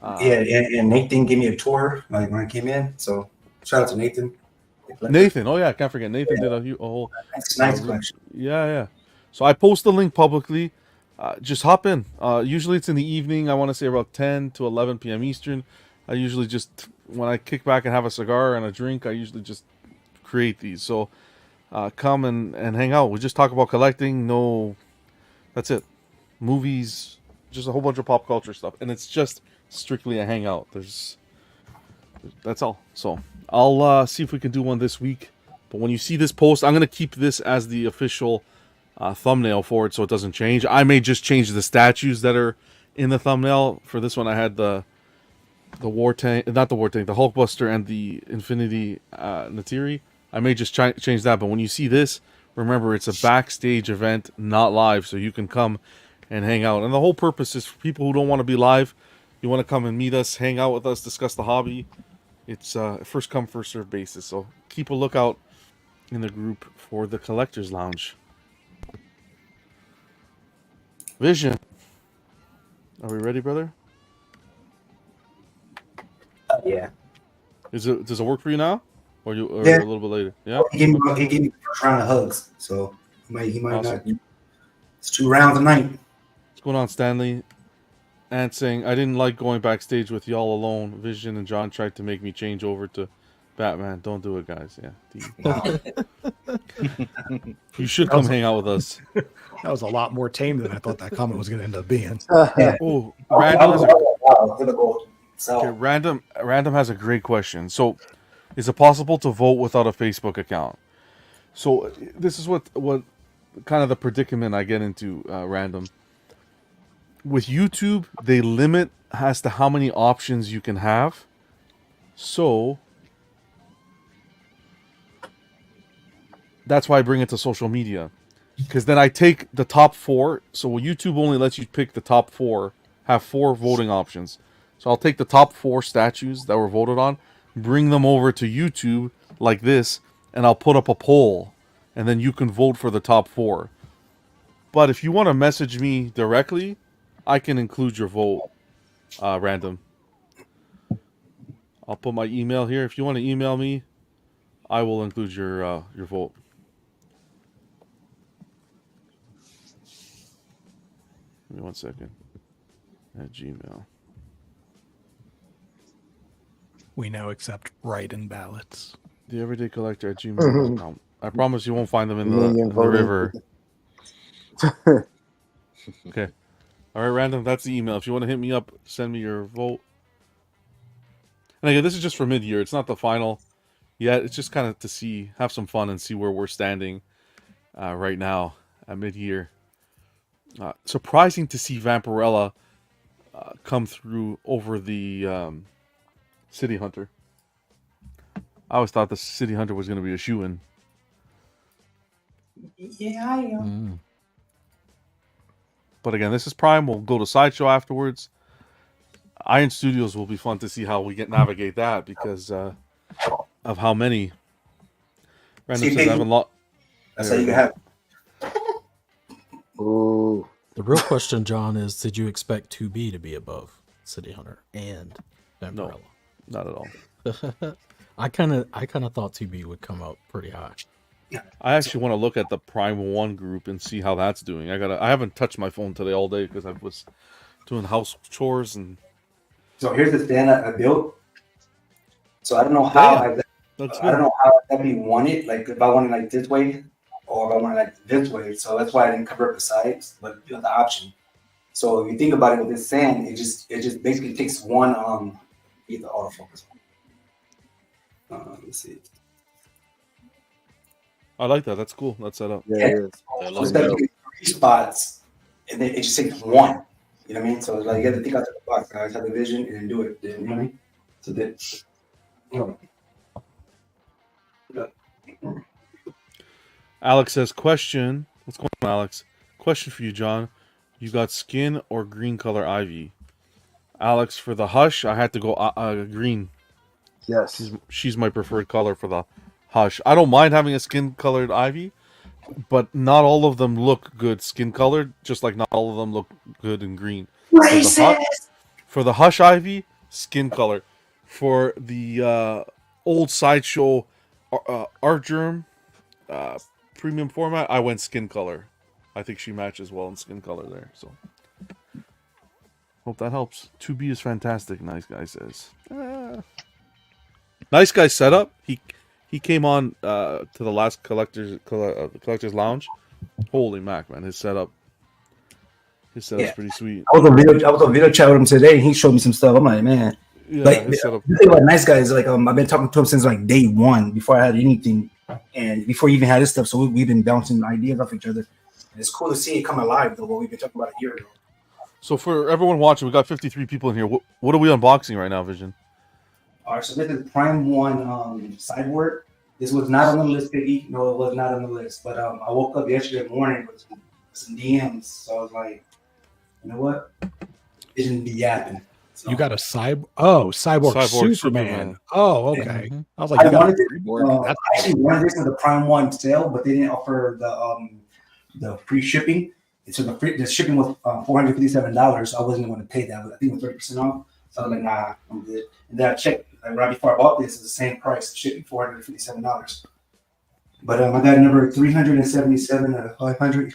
And Nathan gave me a tour like when I came in. So shout out to Nathan. Nathan. Oh yeah, I can't forget. Nathan did a whole nice collection. Yeah. So I post the link publicly. Just hop in. Usually it's in the evening. I want to say about 10 to 11 p.m. Eastern. I usually just, when I kick back and have a cigar and a drink, I usually just create these. So come and hang out. We just talk about collecting. That's it. Movies, just a whole bunch of pop culture stuff. And it's just strictly a hangout. That's all. So I'll see if we can do one this week. But when you see this post, I'm going to keep this as the official thumbnail for it so it doesn't change. I may just change the statues that are in the thumbnail. For this one, I had the War Tank, not the War Tank, the Hulkbuster and the Infinity Natiri. I may just change that. But when you see this, remember it's a backstage event, not live, so you can come and hang out. And the whole purpose is for people who don't want to be live. You want to come and meet us, hang out with us, discuss the hobby. It's first come, first serve basis. So keep a lookout in the group for the Collector's Lounge. Vision, Are we ready, brother? Yeah. Does it work for you now, or a little bit later? Yeah. He gave me the first round of hugs, so he might Awesome. not. It's 2 rounds a night. What's going on, Stanley? And saying I didn't like going backstage with y'all alone. Vision and John tried to make me change over to Batman. Don't do it, guys. Yeah. You should come hang out with us. That was a lot more tame than I thought that comment was going to end up being. Oh, Random has a great question. So, is it possible to vote without a Facebook account? So, this is what kind of the predicament I get into, Random. With YouTube, they limit as to how many options you can have. So, that's why I bring it to social media. Because then I take the top 4. So YouTube only lets you pick the top 4, have 4 voting options. So I'll take the top 4 statues that were voted on, bring them over to YouTube like this, and I'll put up a poll. And then you can vote for the top 4. But if you want to message me directly, I can include your vote, Random. I'll put my email here. If you want to email me, I will include your vote. Give me 1 second. At Gmail. We now accept write-in ballots. The Everyday Collector at gmail.com. I promise you won't find them in the river. Okay. All right, Random, that's the email. If you want to hit me up, send me your vote. And again, this is just for mid-year. It's not the final yet. It's just kind of to have some fun and see where we're standing right now at mid-year. Surprising to see Vampirella come through over the City Hunter. I always thought the City Hunter was going to be a shoo-in. Yeah, I am. But again, this is Prime. We'll go to Sideshow afterwards. Iron Studios will be fun to see how we navigate that because of how many. Random says I haven't lost. That's how you can have. Ooh. The real question, John, is did you expect 2B to be above City Hunter and Vampirella? No, not at all. I kind of thought 2B would come up pretty high. I actually want to look at the Prime 1 group and see how that's doing. I haven't touched my phone today all day because I was doing house chores and. So here's the stand I built. So I don't know how I don't know how I exactly want it. Like if I want it like this way or if I want it like this way. So that's why I didn't cover up the sides, but you know, the option. So if you think about it with this sand, it just basically takes one get the autofocus. Let's see. I like that. That's cool. That's set up. Yeah, it is. So instead of 3 spots, and then it just takes one. You know what I mean? So it's like you have to think out the box, guys. Have the vision and then do it. You know what I mean? So that. Alex says, question. What's going on, Alex? Question for you, John. You got skin or green color Ivy? Alex, for the Hush, I had to go green. Yes. She's my preferred color for the Hush. I don't mind having a skin colored Ivy, but not all of them look good skin colored, just like not all of them look good in green. For the Hush Ivy, skin color. For the old Sideshow Art Germ premium format, I went skin color. I think she matches well in skin color there. So hope that helps. 2B is fantastic, Nice Guy says. Nice Guy setup. He came on to the last collector's lounge. Holy mac, man! His setup's pretty sweet. I was on video chat with him today, and he showed me some stuff. I'm like, man, Yeah, like his setup. the thing about Nice Guy is like I've been talking to him since like day one, before I had anything, and before he even had his stuff. So we've been bouncing ideas off each other. And it's cool to see it come alive, though. What we've been talking about a year ago. So for everyone watching, we got 53 people in here. What are we unboxing right now, Vision? All right, so this is Prime 1 sideboard. This was not on the list, Piggy. No, it was not on the list. But I woke up yesterday morning with some DMs. So I was like, you know what? It didn't be yapping. So You got a cyborg Superman. Oh, okay. Yeah. I was like, I you got a wanted it. freeboard? I actually wanted this with the Prime 1 sale, but they didn't offer the free shipping. So the shipping was $457. I wasn't going to pay that, but I think it was 30% off. So I was like, nah, I'm good. And then I checked like, right before I bought this, it's the same price, shipping $457. But I got number 377 out of 500,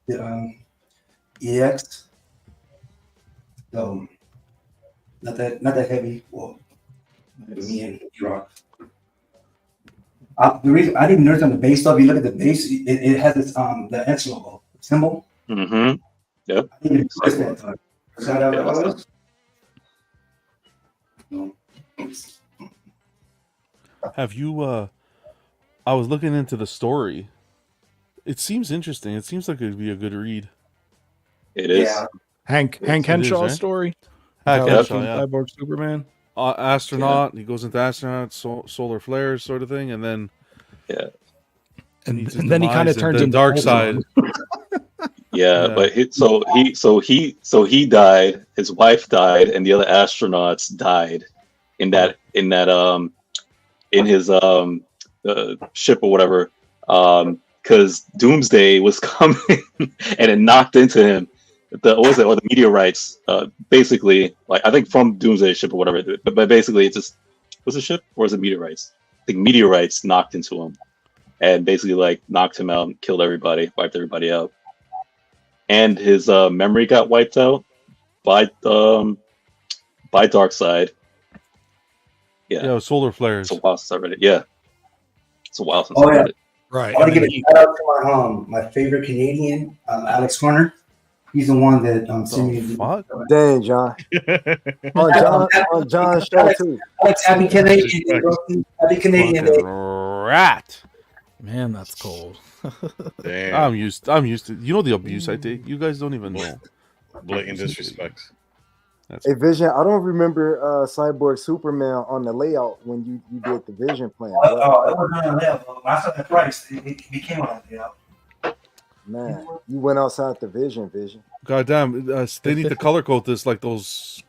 the EX. So not that heavy. Well, me and Rock. The reason I didn't notice on the base though, if you look at the base, it has this the X logo symbol. Mm-hmm. Yep. I didn't notice that. Is that how it was? No. Have you? I was looking into the story. It seems interesting. It seems like it'd be a good read. It is. Yeah. Hank is, Henshaw's right? story. Hank How Henshaw, he's yeah. Cyborg Superman. Astronaut. He goes into astronaut, solar flares, sort of thing, and then And meets his then he kind of demise, and turns then into dark Ultron. side. Yeah, Yeah. but he died. His wife died, and the other astronauts died in his ship or whatever. Because Doomsday was coming, and it knocked into him. The meteorites? Basically, like I think from Doomsday ship or whatever. But basically, it just was a ship or was it meteorites? I think meteorites knocked into him, and basically like knocked him out, and killed everybody, wiped everybody out. And his memory got wiped out by Darkseid. Yeah, Yeah, with solar flares. it's a while since I read it. Yeah, it's a while since Oh, I yeah. read it. Right. I want to and give then a shout out to my favorite Canadian, Alex Corner. He's the one that sent me. The fuck? Dang, John. On John's show too. Alex, happy Canadian, bro. Happy Canadian Day. Fucking rat. Man, that's cold. Damn. I'm used to. You know the abuse I take. You guys don't even know. Blatant disrespect. Hey, Vision, I don't remember Cyborg Superman on the layout when you did the Vision plan. It was on the level. I saw the price. It became on the level. Man, you went outside the Vision. Goddamn, they need to color code this like those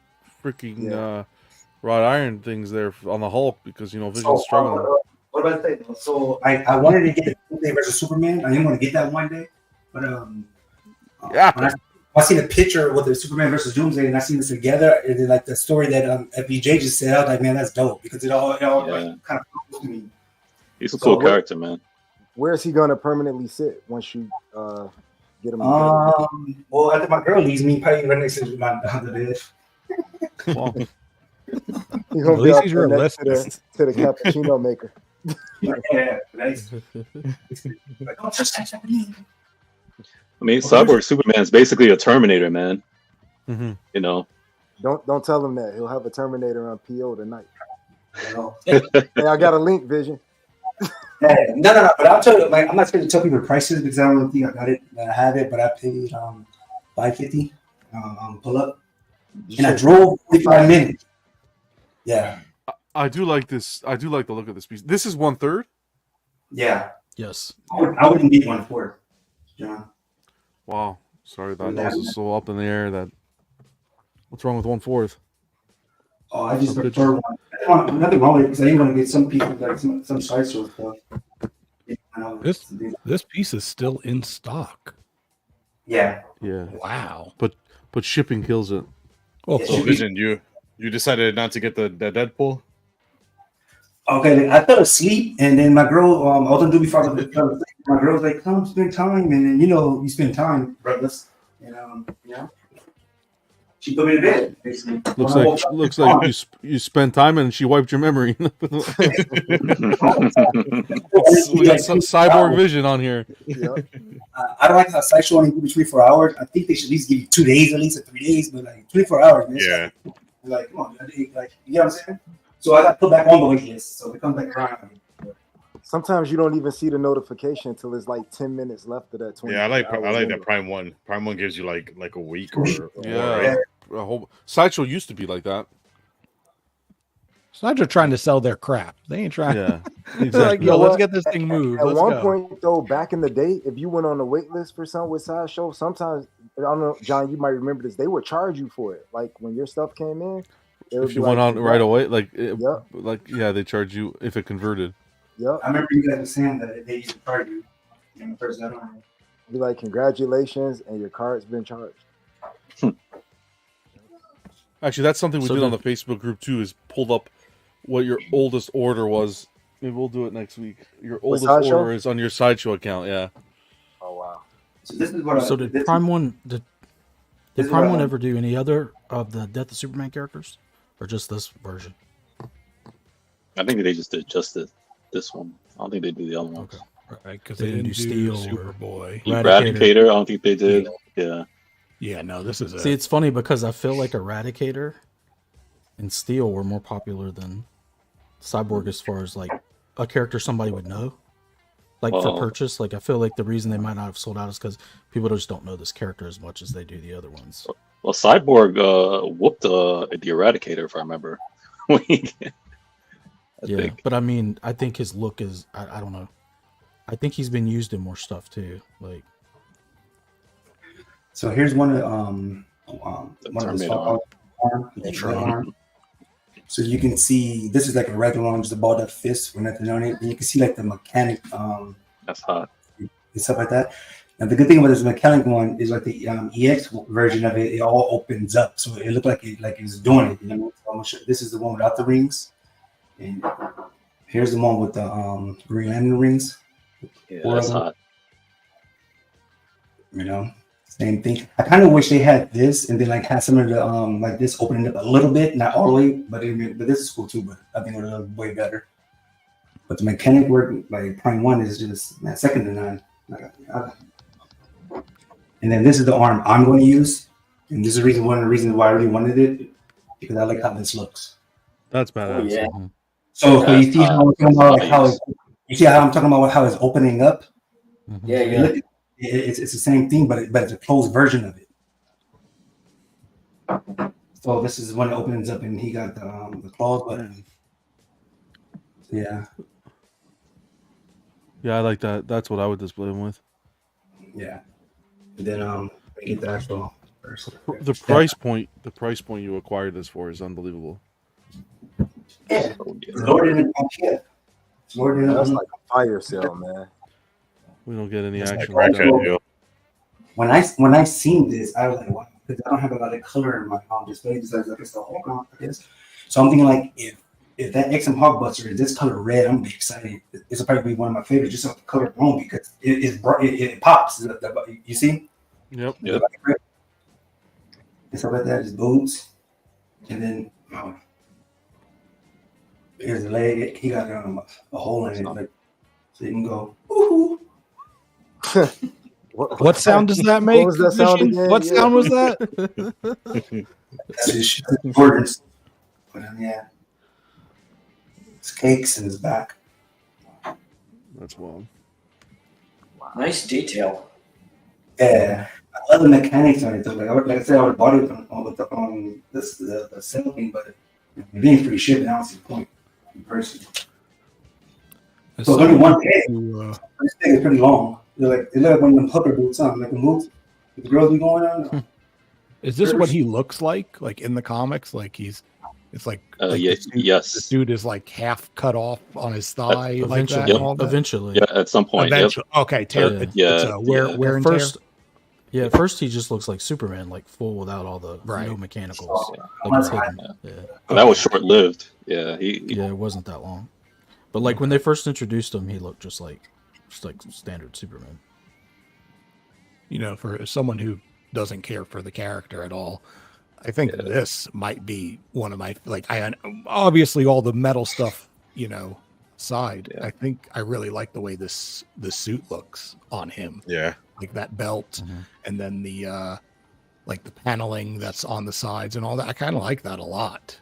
freaking wrought iron things there on the Hulk because Vision's struggling. What about that? So I wanted to get Funday versus Superman. I didn't want to get that one day, but Yeah. when I seen a picture with the Superman versus Doomsday, and I seen this together, and then, like the story that FBJ just said, I was like, man, that's dope because it all like, kind of close to me. He's a cool character, man. Where is he gonna permanently sit once you get him? Well, after my girl leaves me, probably right next to the bed. Well, He's gonna At be least up he's there next realistic. to the cappuccino maker. Yeah, nice. Like, don't touch that Japanese. I mean, Cyborg Superman is basically a Terminator, man. mm-hmm. You know. Don't tell him that. He'll have a Terminator on PO tonight. No. Hey, I got a link, Vision. Yeah, no. But I'll tell you, like, I'm not supposed to tell people the prices because I don't think I got it. I have it, but I paid $550 pull up, and I drove 45 minutes. Yeah, I do like this. I do like the look of this piece. This is 1/3. yeah. Yes. I wouldn't get 1/4, John. Wow. Sorry, that nose is so up in the air that. What's wrong with 1/4? Oh, I just prefer one. Nothing wrong with it because I didn't want to get some people like some Sideshow stuff. This piece is still in stock. Yeah. Yeah, Wow. but shipping kills it. Well, Yeah. So Vision, you decided not to get the Deadpool? Okay, I fell asleep, and then my girl, I was gonna do before I fell asleep. My girl was like, "Come spend time," and then you spend time, brothers, and she put me to bed. Basically. Looks like you spent time and she wiped your memory. We got some cyborg Vision on here. Yep. I don't like how Sideshow only give you 24 hours. I think they should at least give you 2 days, at least, or 3 days, but like 24 hours, man. Yeah. Like, come on, like, you know what I'm saying? So I got put back on the wait list, so it comes back around. Sometimes you don't even see the notification until it's like 10 minutes left of that 20. Yeah, I like that Prime One. Prime One gives you like a week or Yeah. A whole Sideshow used to be like that. Sideshow trying to sell their crap. They ain't trying. Yeah, They're exactly. like, yo, let's get this thing moved. At Let's one go. point, though, back in the day, if you went on the wait list for something with Sideshow, sometimes, I don't know, John, you might remember this, they would charge you for it. Like when your stuff came in, If you went on right away, Yep. they charge you if it converted. Yep. I remember you guys were saying that they used to charge you when you first got on. Be like, congratulations, and your card's been charged. Actually, that's something we So did on the- the Facebook group too. Is pulled up what your oldest order was. Maybe we'll do it next week. Your oldest Sideshow? order is on your Sideshow account. Yeah. Oh wow. So this is what. So did this, Prime One did this is Prime what One I- ever do any other of the Death of Superman characters, or just this version? I think they just did this one. I don't think they do the other ones. Okay. Right, because They they didn't didn't do do Steel or- Superboy. Eradicator, I don't think they did. Yeah. Yeah, no, this is See, it's funny because I feel like Eradicator and Steel were more popular than Cyborg as far as like a character somebody would know. Like for Well- purchase, like I feel like the reason they might not have sold out is because people just don't know this character as much as they do the other ones. Well, Cyborg whooped the Eradicator, if I remember. I Yeah, think. but I mean, I think his look is I don't know. I think he's been used in more stuff too. Like So here's one of one of the Terminator small arm. So you can see this is like a regular arm, just a balled up fist with nothing on it. And you can see like the mechanic That's hot. and stuff like that. And the good thing about this mechanic one is like the EX version of it, it all opens up, so it looked like it's doing it. You know, so I'm gonna show, this is the one without the rings, and here's the one with the Green Lantern rings. Yeah, Four that's of them. hot. You know, same thing. I kind of wish they had this and then like had some of the like this opening up a little bit, not all the way, but this is cool too. But I think it would look way better. But the mechanic work like Prime One is just second to none. And then this is the arm I'm going to use, and this is one of the reasons why I really wanted it, because I like how this looks. That's Oh, badass. yeah. So you see how I'm talking about like how nice. you see how I'm talking about how it's opening up. mhm. Yeah, You yeah. look, it's the same thing, but it's a closed version of it. So this is when it opens up, and he got the claws button. Yeah, Yeah, I like that. That's what I would display them with. yeah. And then I get the actual first. The price point you acquired this for is unbelievable. Yeah, Oh, yeah. it's lower than it's lower than That's like a fire sale, man. We don't get any That's action like like that. crackhead, yo. when I seen this, I was like, wow, because I don't have a lot of color in my display besides like it's the Hulk, I guess. So I'm thinking like if that XM Hulkbuster is this color red, I'm gonna be excited. It's probably be one of my favorites just off the color alone because it pops. You see? Yep. Yeah. And stuff like that, just boots. And then here's the leg. He got a hole in it, like so you can go. Woohoo! What sound does that make? What was that sound Vision? again? What Yeah. sound was that? That's his Jordans. But yeah, his cakes in his back. That's wild. Nice detail. Yeah, I love the mechanics on it. Though. Like I said, I would have bought it on the sale thing, but it being free shipping, I don't see the point in person. As So it's only someone one peg. who, This thing is pretty long. They look like one of them hooker boots, huh? Like the boots the girls be going on. is this what he looks like in the comics? Like it's like, Yeah, the suit, yes. the suit is like half cut off on his thigh, like that. Eventually, and all that? eventually. Yeah, at some point. Yep. Eventually. Okay, tear. Yeah. It's Yeah, wear yeah. and First, tear. yeah, at first he just looks like Superman, like full without all the Right. no mechanicals. So, Like it's hidden. Yeah. And that was short lived. Yeah, he Yeah, it wasn't that long. But like when they first introduced him, he looked just like standard Superman. You know, for someone who doesn't care for the character at all, I think this might be one of my I obviously all the metal stuff, you know, side. Yeah. I think I really like the way the suit looks on him, Yeah. like that belt, Mhm. and then the like the paneling that's on the sides and all that. I kind of like that a lot.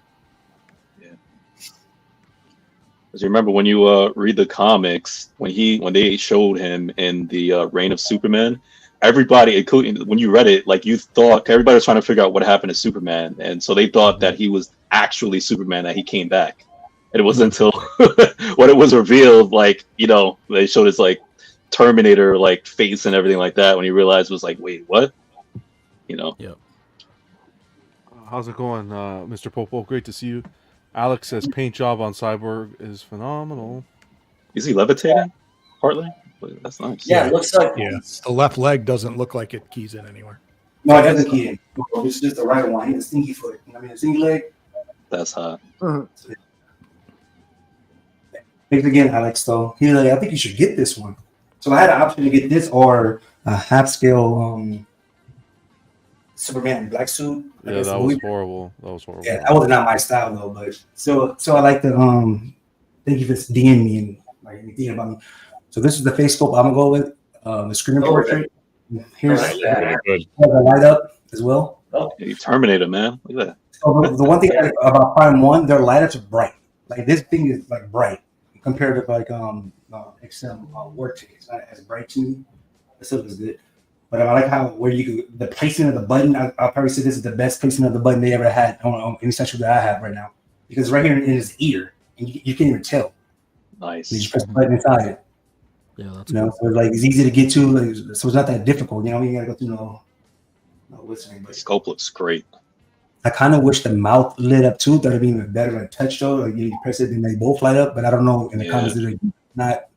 Because you remember when you read the comics, when they showed him in the Reign of Superman, everybody, including when you read it, like you thought everybody was trying to figure out what happened to Superman, and so they thought that he was actually Superman, that he came back. And it wasn't until when it was revealed, like, you know, they showed his like Terminator like face and everything like that, when he realized it was like, wait, what? You know. How's it going, Mr. Popo? Great to see you. Alex says paint job on Cyborg is phenomenal. Is he levitating? partly. But that's nice. Yeah, it looks like Yeah, the left leg doesn't look like it keys in anywhere. No, it doesn't key in. This is just the right one. He's a stinky foot. I mean, a stinky leg. That's hot. Thanks again, Alex. So he's like, I think you should get this one. So I had an option to get this or a half scale Superman black suit. Yeah, that was horrible. That was horrible. Yeah, that was not my style though. But so I like to thank you for DMing me and like thinking about me. So this is the face sculpt I'm gonna go with. The screen portrait. Here's the light up as well. Yeah, you Terminator, man. Look at that. So the one thing about Prime 1, their light ups are bright. Like this thing is like bright compared to like XM work tickets. It's not as bright to me. It still is good. But I like how where you can, the placement of the button. I'll probably say this is the best placement of the button they ever had on any session that I have right now. Because right here in his ear, and you can't even tell. Nice. You just press the button inside it. Yeah, that's So like it's easy to get to. Like, so it's not that difficult. You know, you gotta go through no listening. The But scope looks great. I kind of wish the mouth lit up too. That'd be even better. Like touch though, like you press it and they both light up. But I don't know in the comments that they're not.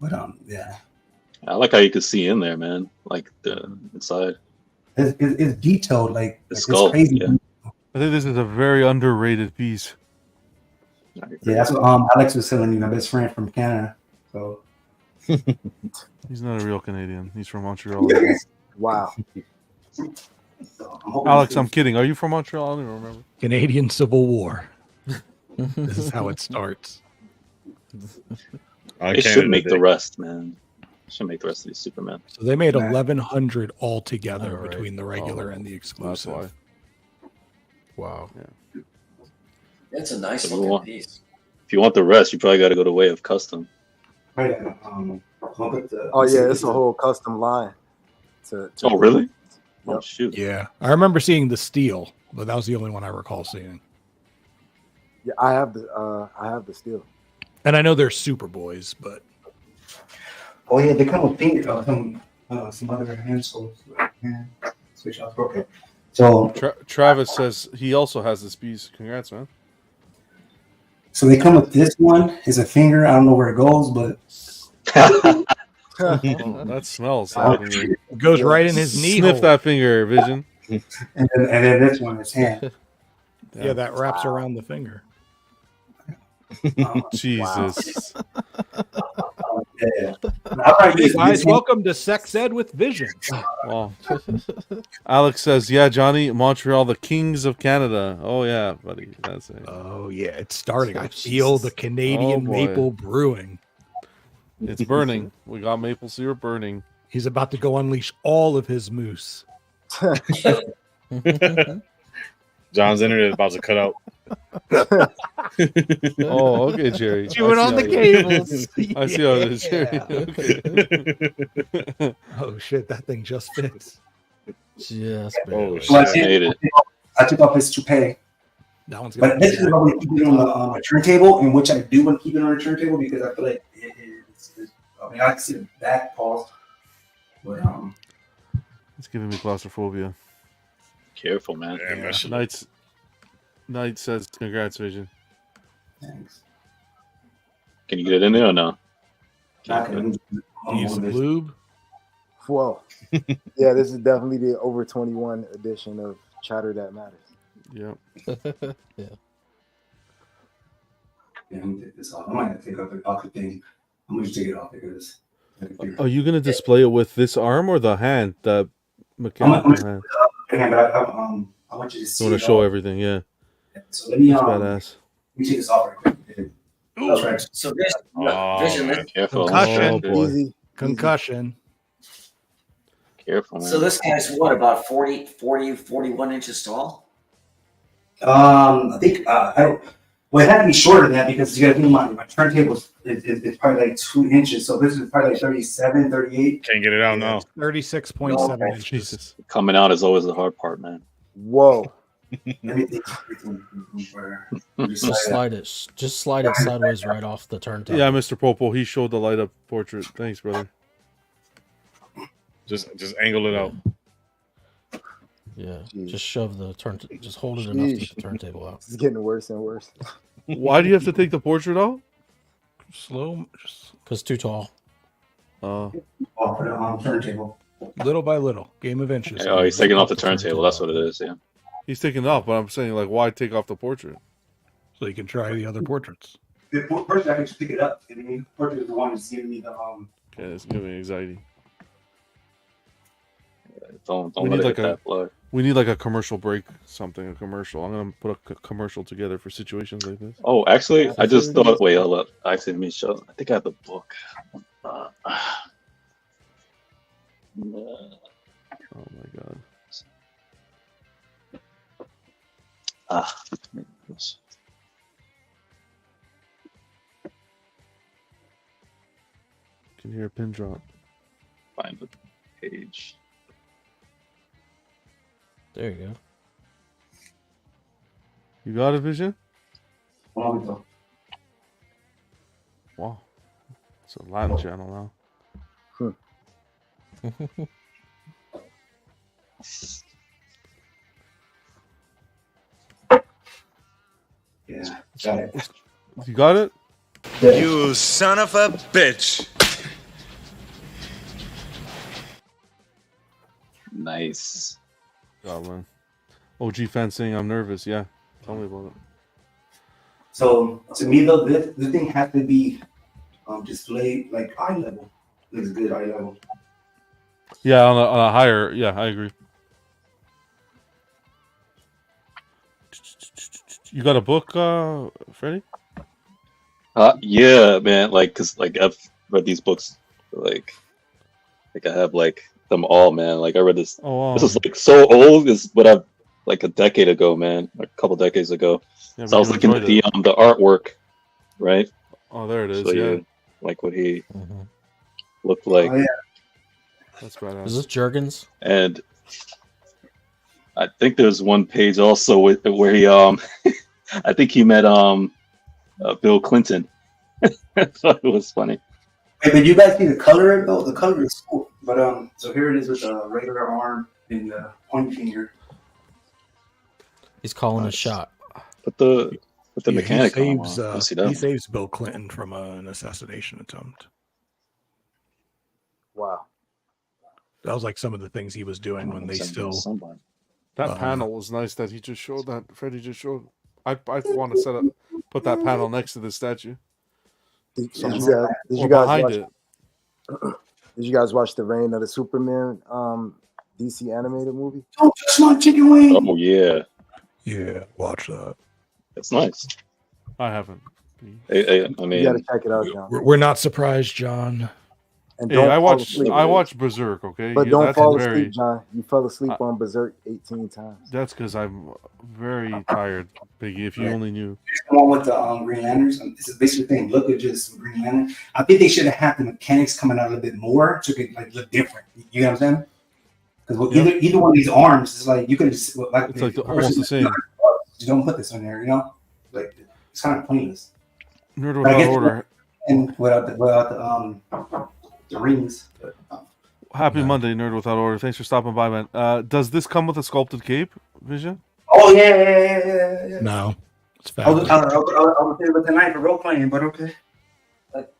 But yeah. I like how you can see in there, man. Like the inside. It's detailed. Like The it's sculpt, crazy. yeah. I think this is a very underrated piece. Yeah, that's what Alex was telling me, my best friend from Canada. So He's not a real Canadian. He's from Montreal. Wow. Alex, I'm kidding. Are you from Montreal? I don't even remember. Canadian Civil War. This is how it starts. It should make the rest, man. Should make the rest of these Superman. So they made 1,100 altogether All right. between the regular and the That's exclusive. why. Wow. it's a nice So looking piece. If you want the rest, you probably got to go the way of custom. right, Oh yeah, it's a whole custom line. Oh, really? Oh, Yep. shoot. Yeah, I remember seeing the steel, but that was the only one I recall seeing. Yeah, I have the steel. And I know they're Superboys, but Oh yeah, they come with finger some other handles. Switch off. Okay. So Travis says he also has this piece. Congrats, man. so they come with this one. It's a finger. I don't know where it goes, but That smells. That finger. it goes right in his knee. Sniff hole. that finger, Vision. and then this one is hand. Yeah, that wraps around the finger. Jesus. Yeah. I'll probably use Guys, this one. welcome to Sex Ed with Vision. Wow. Alex says, "Yeah, Johnny, Montreal, the kings of Canada." Oh yeah, buddy. That's it. Oh yeah, it's starting. I feel the Canadian Oh, boy. maple brewing. It's burning. We got maple syrup burning. He's about to go unleash all of his moose. John's internet is about to cut out. Oh, okay, Jerry. Chewing I on see the how it cables. is. I see how it is, Jerry. Okay. Oh shit, that thing just fits. Just Oh, barely. shit. Well, I made it. I took off his toupee. That one's But gonna this is why we keep it on a turntable, in which I do want to keep it on a turntable because I feel like it's I mean, I can see the back pause, but It's giving me claustrophobia. Careful, man. Damn, that shit- Knight says, "Congrats, Vision." thanks. Can you get it in there or no? Not gonna use some lube. Whoa. Yeah, this is definitely the over 21 edition of Chatter That Matters. Yep. Yeah, I'm gonna take this off. I might have to take off the thing. I'm gonna just take it off because. Are you gonna display it with this arm or the hand, the mechanical hand? Yeah, but I want you to see. You want to it show all. everything? Yeah, So let me that's badass. let me take this off right quick. That's right. So Vision, Oh, Vision man. Careful. Concussion. Oh, boy. Easy. Concussion. Careful, man. so this guy's what, about 41 inches tall? I think I don't. Well, it had to be shorter than that because you got to think my turntable is probably like 2 inches. So this is probably like 37, 38. Can't get it out now. 36.7 inches. Jesus. Coming out is always the hard part, man. Whoa. Let me think. Just slide it. Just slide it sideways right off the turntable. Yeah, Mr. Popo, he showed the light up portrait. Thanks, brother. Just angle it out. Yeah. Jeez. Just shove the turn. Just hold it enough to get the turntable out. It's getting worse and worse. Why do you have to take the portrait out? Slow. Because too tall. for the turntable. Little by little, game of inches. Oh, he's taking off the Turntable. turntable. That's what it is. Yeah. He's taking it off, but I'm saying like, why take off the portrait? So you can try the other portraits. The portrait, I can just pick it up. I mean, portrait is the one that's giving me the Okay, it's giving me anxiety. Don't We let need it like hit a- that blood. We need like a commercial break, something, a commercial. I'm gonna put a commercial together for situations like this. Oh, actually, I just thought. Wait, hold up. Actually, let me show. I think I have the book. Oh my god. Can hear a pin drop. Find the page. There you go. You got it, Vision? Wow. Wow. It's a Latin channel now. Yeah, got it. You got it? You son of a bitch. Nice. God, man. OG fencing, I'm nervous. Yeah. Tell me about it. So to me though, this thing has to be displayed like eye level. Looks good eye level. Yeah, on a higher. Yeah, I agree. You got a book, Freddie? Yeah, man. Like, cause like I've read these books, like I have like them all, man. Like I read this. Oh, wow. This is like so old. Is what I've like a decade ago, man. Like a couple decades ago. Yeah, So I but was you looking at enjoyed the artwork, right? Oh, there it is. So yeah. yeah, like what he Mhm. looked like, Oh, yeah. That's badass. Is this Jurgens? and I think there's one page also where he I think he met Bill Clinton. I thought it was funny. Hey, but you guys see the color though? The color is cool. But so here it is with the regular arm and the pointing finger. He's calling a Nice. shot. Put the mechanic he on. saves, I wanna see that. he saves Bill Clinton from an assassination attempt. Wow. That was like some of the things he was doing when they still. Somebody. That panel was nice that he just showed. That Freddie just showed. I want to put that panel next to the statue. Did Somehow. you Or guys behind watch? it. Did you guys watch the Reign of the Superman DC animated movie? Don't touch my chicken wing. Oh yeah, Yeah, watch that. that's nice. I haven't. I You gotta mean, check it out, John. We're not surprised, John. And Hey, don't I fall watched. asleep. I watched Berserk. Okay, But Yeah, don't that's fall very. asleep, John. You fell asleep on Berserk 18 times. That's because I'm very tired, Biggie. If you Right. only knew. The one with the Green Lanterns. This is basically the thing. Look at just Green Lantern. I think they should have had the mechanics coming out a little bit more to make like look different. You know what I'm saying? Because either one of these arms is like you could just like It's like almost the same. You don't put this on there, you know? Like it's kind of pointless. Nerd But I without guess- order. And without the rings. But, Happy Monday, Nerd Without Order. Thanks for stopping by, man. Does this come with a sculpted cape, Vision? oh yeah. No, it's I was fabulous. say with the knife for role playing, but okay.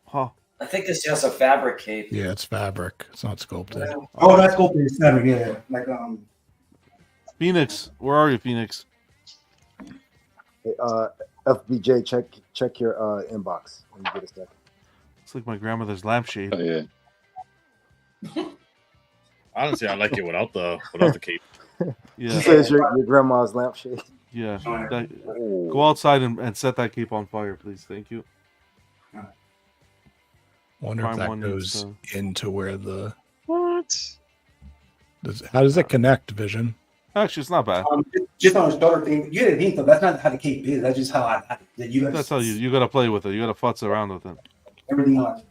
Huh. I think this has a fabric cape. Yeah, it's fabric. It's not sculpted. Oh, that's cool. It's fabric, yeah. Like Phoenix, where are you, Phoenix? Hey, FBJ, check your inbox when you get a second. It's like my grandmother's lampshade. oh yeah. Honestly, I like it without the cape. She Yeah, says your grandma's lampshade. yeah. Go outside and set that cape on fire, please. Thank you. Wonder if Prime that one goes needs, into where the. What? How does it connect, Vision? Actually, it's not bad. just on a starter thing. You didn't think though. That's not how the cape is. That's just how you guys. That's how you gotta play with it. You gotta futz around with it. Everything else.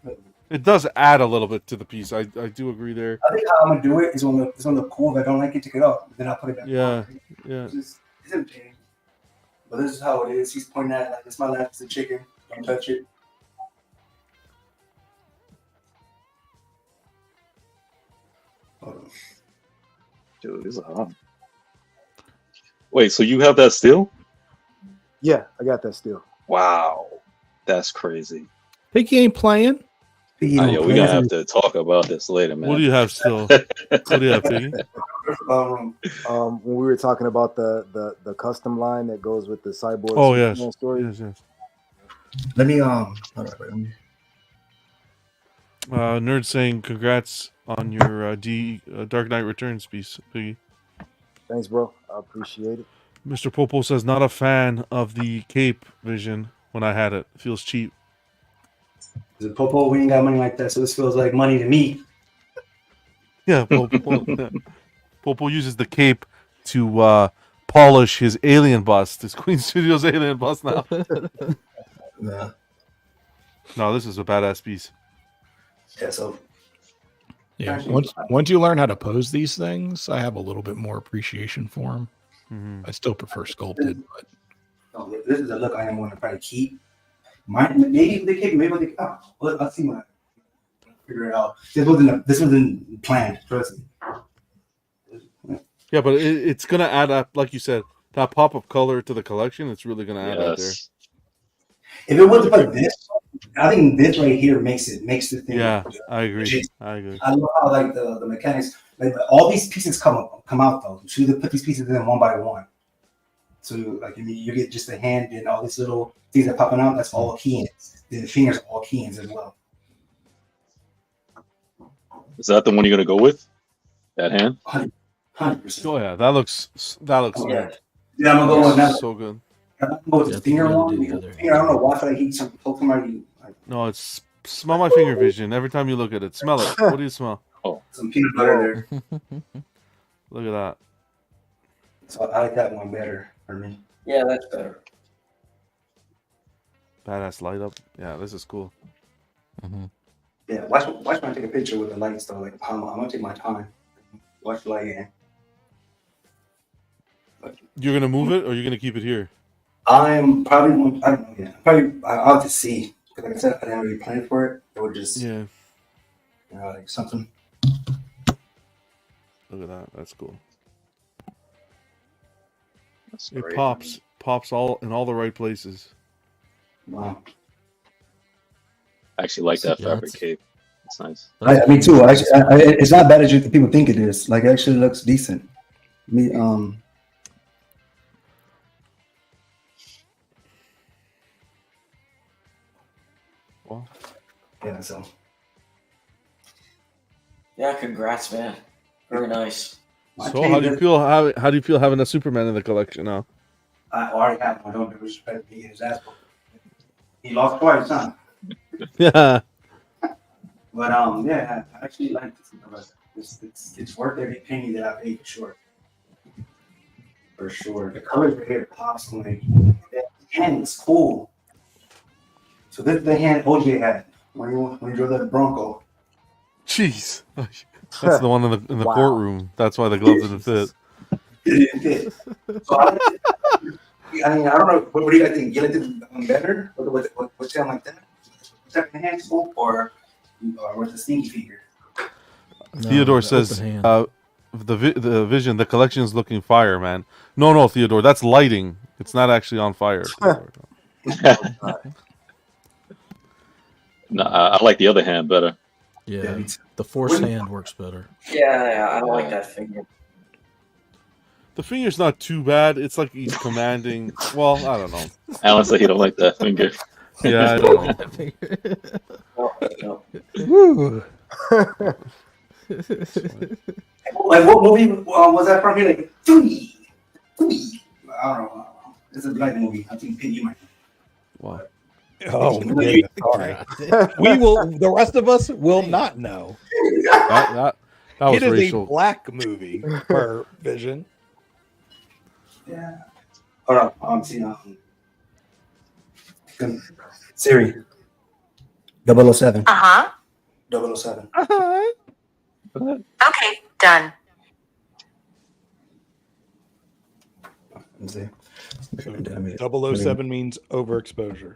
It does add a little bit to the piece. I do agree there. I think how I'm gonna do it is it's gonna look cool. If I don't like it, take it off. Then I'll put it back. Yeah, on. yeah. It's entertaining. But this is how it is. He's pointing at it like it's my lap. It's a chicken. Don't touch it. Hold on. Dude, this is hot. Wait, so you have that still? Yeah, I got that still. Wow, that's crazy. Think he ain't playing? You know, Yo, we're gonna have to talk about this later, man. What do you have still? What do you have, Piggy? When we were talking about the custom line that goes with the cyborg Oh Superman yes, story. yes. Let me hold on, let me- Nerd saying congrats on your Dark Knight Returns piece, Piggy. Thanks, bro. I appreciate it. Mr. Popo says not a fan of the cape vision when I had it. It feels cheap. The Popo, we ain't got money like that, so this feels like money to me. Yeah, Popo uses the cape to polish his alien bust, his Queen Studios alien bust now. Yeah. No, this is a badass piece. Yeah, so Yeah. Once you learn how to pose these things, I have a little bit more appreciation for them. Mm-hmm. I still prefer sculpted, but this is a look I am going to probably keep. Maybe they keep, maybe they. Oh, well, I'll see when I figure it out. This wasn't planned. Trust me. Yeah, but it's gonna add up, like you said, that pop of color to the collection. It's really gonna add up there. If it wasn't for this, I think this right here makes the thing. Yeah, I agree. I love how like the mechanics, like all these pieces come out though. You should put these pieces in one by one. So like you get just the hand and all these little things that popping out. That's all key-ins. The fingers are all key-ins as well. Is that the one you're gonna go with? That hand? 100%. Oh yeah, that looks yeah. good. Yeah, I'm gonna go with that. So good. I'm gonna go with the finger one. I don't know why I feel like he's some Pokemon. No, it's smell my finger vision. Every time you look at it, smell it. What do you smell? Oh, some peanut butter there. Look at that. So I like that one better for me. Yeah, that's better. Badass light up. Yeah, this is cool. Mm-hmm. Yeah, watch when I take a picture with the lights though. Like I'm gonna take my time. Watch the light in. You're gonna move it, or you're gonna keep it here? I'm probably. I don't know yet. I'll have to see. Because like I said, I didn't really plan for it. It would just like something. Look at that. That's cool. that's It great. pops all in all the right places. Wow. I actually like that Yeah, fabric that's- cape. It's nice. I mean too. Actually, it's not bad as people think it is. Like it actually looks decent. Well, Yeah. So. Yeah, congrats, man. Very nice. So how do you feel? How do you feel having a Superman in the collection now? I already have one. Don't disrespect me. His ass. He lost twice, huh? Yeah. But yeah, I actually like this. It's worth every penny that I paid for sure. For sure, the colors right here pops like that hand is cool. So this is the hand OJ had when you drove that Bronco. Jeez. That's the one in the Wow. courtroom. That's why the glove didn't fit. It didn't fit. So I mean, I don't know. What do you guys think? Get it better? What's sound like that? Second hand scope or with the stinky figure? No, Theodore the says, open hand. the vision, the collection is looking fire, man. No, Theodore, that's lighting. It's not actually on fire. No, I like the other hand better. Yeah, me too. the force hand works better. Yeah, I don't like that finger. The finger's not too bad. It's like he's commanding. Well, I don't know. Alan said he don't like that finger. Yeah, I don't know. No. woo. Like what movie was that from? Here, like Tui. I don't know. It's a black movie. I think you might. Wow. Oh, yeah, sorry. We will. The rest of us will not know. That was It is racial. a black movie per Vision. Yeah. Hold on. See Siri. 007. Uh-huh. 007. Okay, done. Let me see. 007 means overexposure.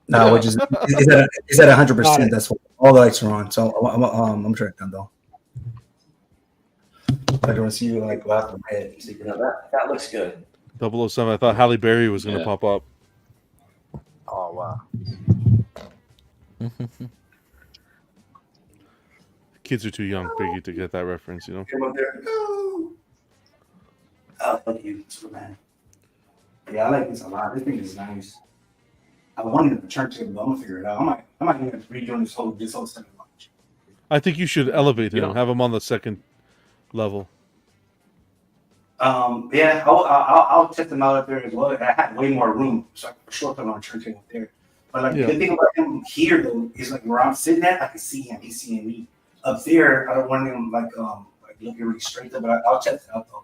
No, which is at 100%. That's what all the lights are on. So I'm trying it down though. I don't see you like go out the head. That looks good. 007. I thought Halle Berry was going to pop up. Oh wow. Kids are too young, Biggie, to get that reference. You know. Him up there. No. Oh, thank you, Superman. Yeah, I like this a lot. This thing is nice. I wanted to turntable, but I'm gonna figure it out. I might end up redoing this whole second launch. I think you should elevate him. Have him on the second level. Yeah, I'll test them out up there as well. I have way more room, so I can for sure put him on a turntable up there. But like the good thing about him here though is like where I'm sitting at, I can see him. He's seeing me. Up there, I don't want him like looking really straight up, but I'll test it out though.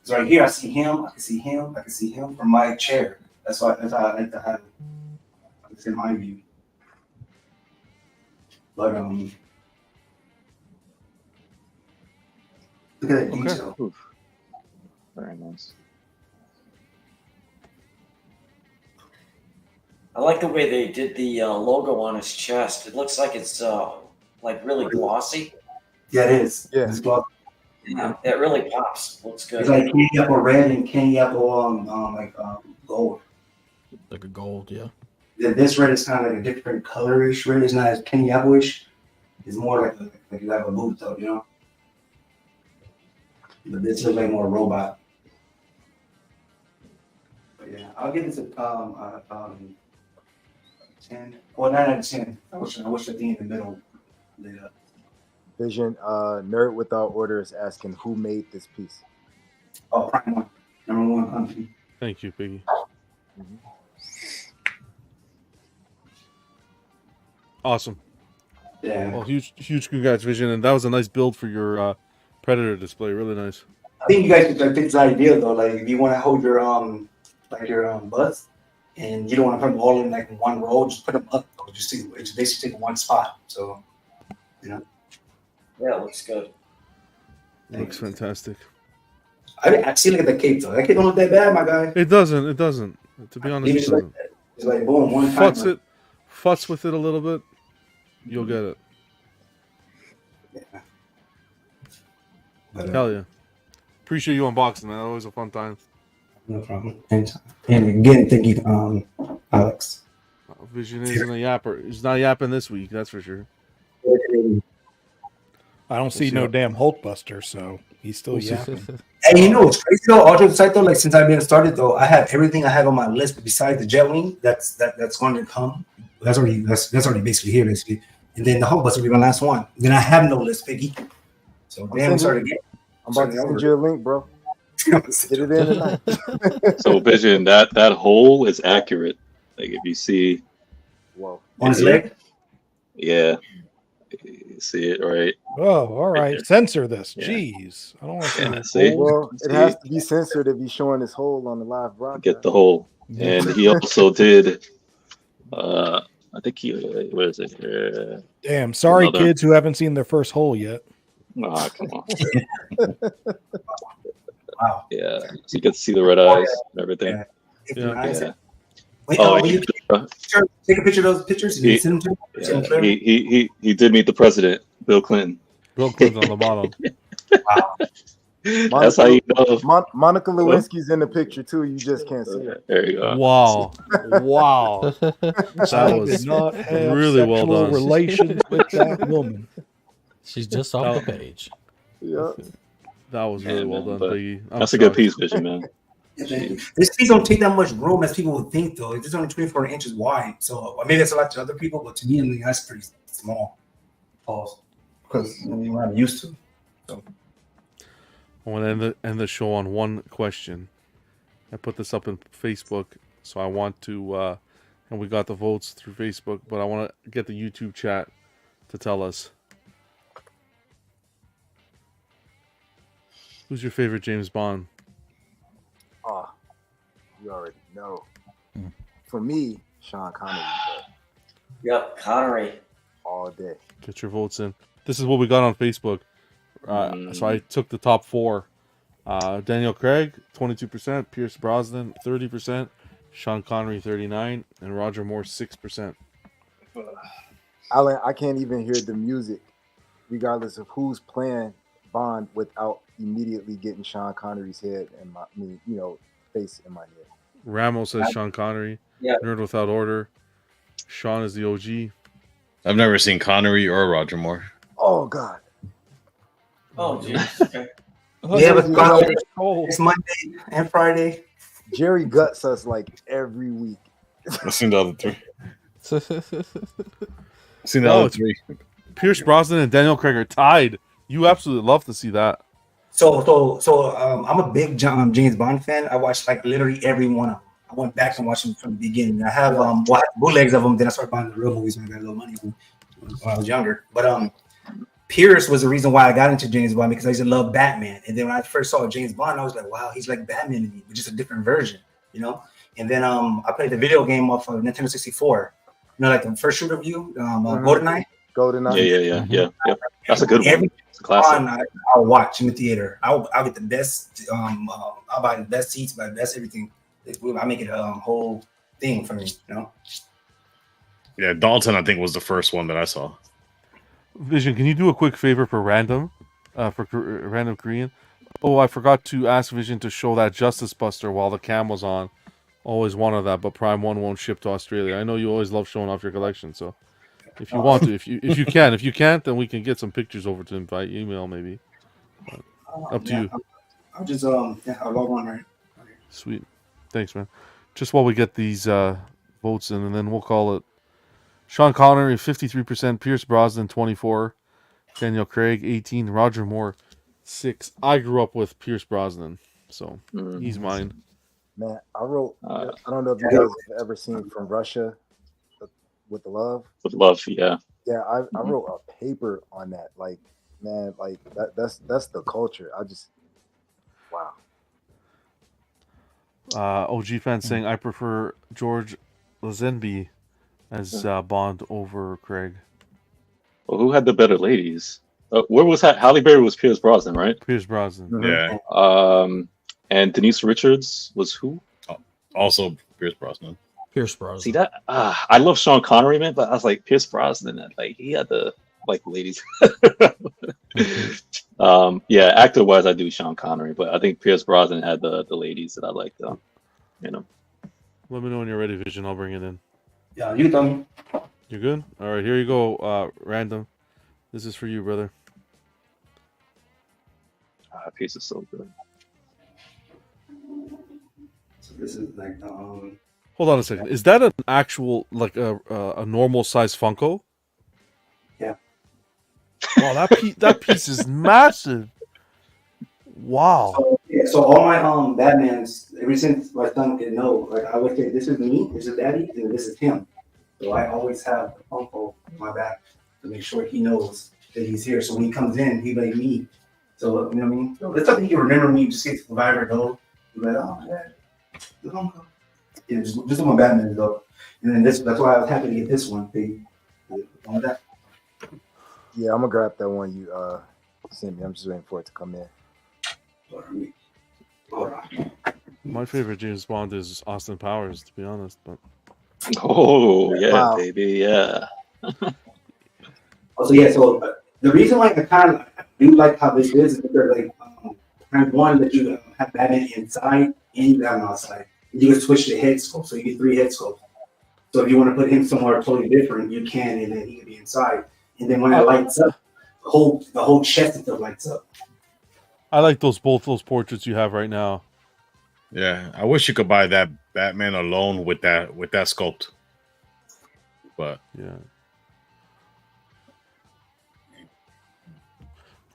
Because right here, I see him. I can see him. I can see him from my chair. That's how I like to have it. It's in my view. But look at that detail. Oof. Very nice. I like the way they did the logo on his chest. It looks like it's like really glossy. Yeah, it is. Yeah. It's glossy. Yeah, that really pops. Looks good. It's like candy apple red and candy apple gold. Like a gold, yeah. This red is kind of like a different colorish red. It's not as candy apple-ish. It's more like you have a boot though, you know. But this looks like more robot. But yeah, I'll give this a 10. Well, 9 out of 10. I wish the thing in the middle lit up. Vision, Nerd Without Order is asking who made this piece. Oh, Prime 1. Number 1 company. Thank you, Biggie. Mm-hmm. Awesome. Yeah. Well, huge congrats, Vision, and that was a nice build for your Predator display. Really nice. I think you guys should take this idea though. Like, if you want to hold your butts, and you don't want to put them all in like one row, just put them up. Though. It's basically take one spot. So, you know. Yeah, it looks good. Looks fantastic. I see. Look at the cape though. That cape don't look that bad, my guy. It doesn't. To be honest, it It's doesn't. like boom, one time. Futz with it a little bit. You'll get it. Yeah. Hell yeah. Appreciate you unboxing, man. Always a fun time. No problem. Anytime. And again, thank you, Alex. Vision isn't a yapper. He's not yapping this week, that's for sure. I don't see no damn Hulkbuster, so he's still yapping. Hey, you know what's crazy though? All jokes aside though, like since I've been started though, I have everything I have on my list besides the Jetwing that's going to come. That's already basically here, basically. And then the Hulkbuster will be my last one. Then I have no list, Piggy. So damn, I'm about to send you a link, bro. Get it in tonight. So Vision, that hole is accurate. Like if you see, whoa, on his leg. Yeah, you see it right. Oh, all right. There. Censor this. Yeah. Jeez, I don't want to Yeah, see. see? Well, it has to be censored if he's showing his hole on the live broadcast. Get the hole, and he also did. I think what is it? Damn, sorry, another- kids who haven't seen their first hole yet. Ah, come on. Wow. Yeah, so you get to see the red eyes and everything. Yeah. Wait, Oh, will you take a picture of those pictures and send them to me? He did meet the president, Bill Clinton. Bill Clinton on the bottom. Wow. That's how you know. Monica Lewinsky's in the picture too. You just can't see her. There you go. Wow. That was did not have really well sexual done. relations with that woman. She's just off the page. Yeah. That was really well done, but Biggie. That's a good piece, Vision, man. This piece don't take that much room as people would think, though. It's only 24 inches wide, so maybe that's a lot to other people, but to me, I mean, that's pretty small. Pause, because I mean, what I'm used to. So. I want to end the show on one question. I put this up in Facebook, so I want to, and we got the votes through Facebook, but I want to get the YouTube chat to tell us. Who's your favorite James Bond? Oh, you already know. For me, Sean Connery. Yep, Connery. All day. Get your votes in. This is what we got on Facebook. So I took the top 4. Daniel Craig, 22%. Pierce Brosnan, 30%. Sean Connery, 39%. And Roger Moore, 6%. Alan, I can't even hear the music, regardless of who's playing Bond, without immediately getting Sean Connery's head and face in my head. Ramos says Sean Connery. Yeah. Nerd Without Order. Sean is the OG. I've never seen Connery or Roger Moore. Oh God. Oh, geez. Okay. We have a spot It's cold. next Monday and Friday. Jerry guts us like every week. I've seen the other three. I've seen the No, other it's- three. Pierce Brosnan and Daniel Craig are tied. You absolutely love to see that. So I'm a big James Bond fan. I watched like literally every one of them. I went back and watched them from the beginning. I have bootlegs of them. Then I started buying the real movies when I got a little money when I was younger. But Pierce was the reason why I got into James Bond, because I used to love Batman. And then when I first saw James Bond, I was like, wow, he's like Batman to me, but just a different version, you know. And then I played the video game off of Nintendo 64. You know, like the first shooter view, GoldenEye. GoldenEye. Yeah. That's a good one. Every It's a classic. time I'll watch in the theater. I'll get the best. I'll buy the best seats, buy the best everything. I make it a whole thing for me, you know. Yeah, Dalton, I think, was the first one that I saw. Vision, can you do a quick favor for random Korean? Oh, I forgot to ask Vision to show that Justice Buster while the cam was on. Always wanted that, but Prime 1 won't ship to Australia. I know you always love showing off your collection, so if you want to, if you can, if you can't, then we can get some pictures over to him by email, maybe. Up to you. I'll just I'll log on right. Sweet, thanks, man. Just while we get these votes in, and then we'll call it. Sean Connery 53%, Pierce Brosnan 24%, Daniel Craig 18%, Roger Moore 6%. I grew up with Pierce Brosnan, so he's mine. Man, I wrote. I don't know if you guys have ever seen From Russia with the Love. With love, yeah. Yeah, I wrote a paper on that. Like, man, like that's the culture. Wow. OG fan saying I prefer George Lazenby as Bond over Craig. Well, who had the better ladies? Where was that? Halle Berry was Pierce Brosnan, right? Pierce Brosnan. Yeah. And Denise Richards was who? Also Pierce Brosnan. Pierce Brosnan. See that? I love Sean Connery, man, but I was like Pierce Brosnan. Like he had the ladies. Yeah, actor wise, I do Sean Connery, but I think Pierce Brosnan had the ladies that I liked. You know. Let me know when you're ready, Vision. I'll bring it in. Yeah, you tell me. You good? All right, here you go. Random. This is for you, brother. That piece is so good. So this is like Hold on a second. Is that an actual like a normal size Funko? Yeah. Wow, that piece is massive. Wow. So all my Batmans, ever since my son could know, like I always say, this is me, this is Daddy, and this is him. So I always have the Funko on my back to make sure he knows that he's here. So when he comes in, he's like me. So you know what I mean? So it's something he can remember me. Just get to Survivor go. He's like, oh my dad, the Funko. Yeah, just my Batman though. And then that's why I was happy to get this one. On that. Yeah, I'm gonna grab that one you sent me. I'm just waiting for it to come in. My favorite James Bond is Austin Powers, to be honest. But Oh yeah, Wow. baby, yeah. Also, yeah. So the reason why I kind of do like how this is because like one that you have Batman inside and you have him outside. You can switch the head sculpt, so you get 3 head sculpts. So if you want to put him somewhere totally different, you can, and then he can be inside. And then when it lights up, the whole chest stuff lights up. I like both those portraits you have right now. Yeah, I wish you could buy that Batman alone with that sculpt. But yeah.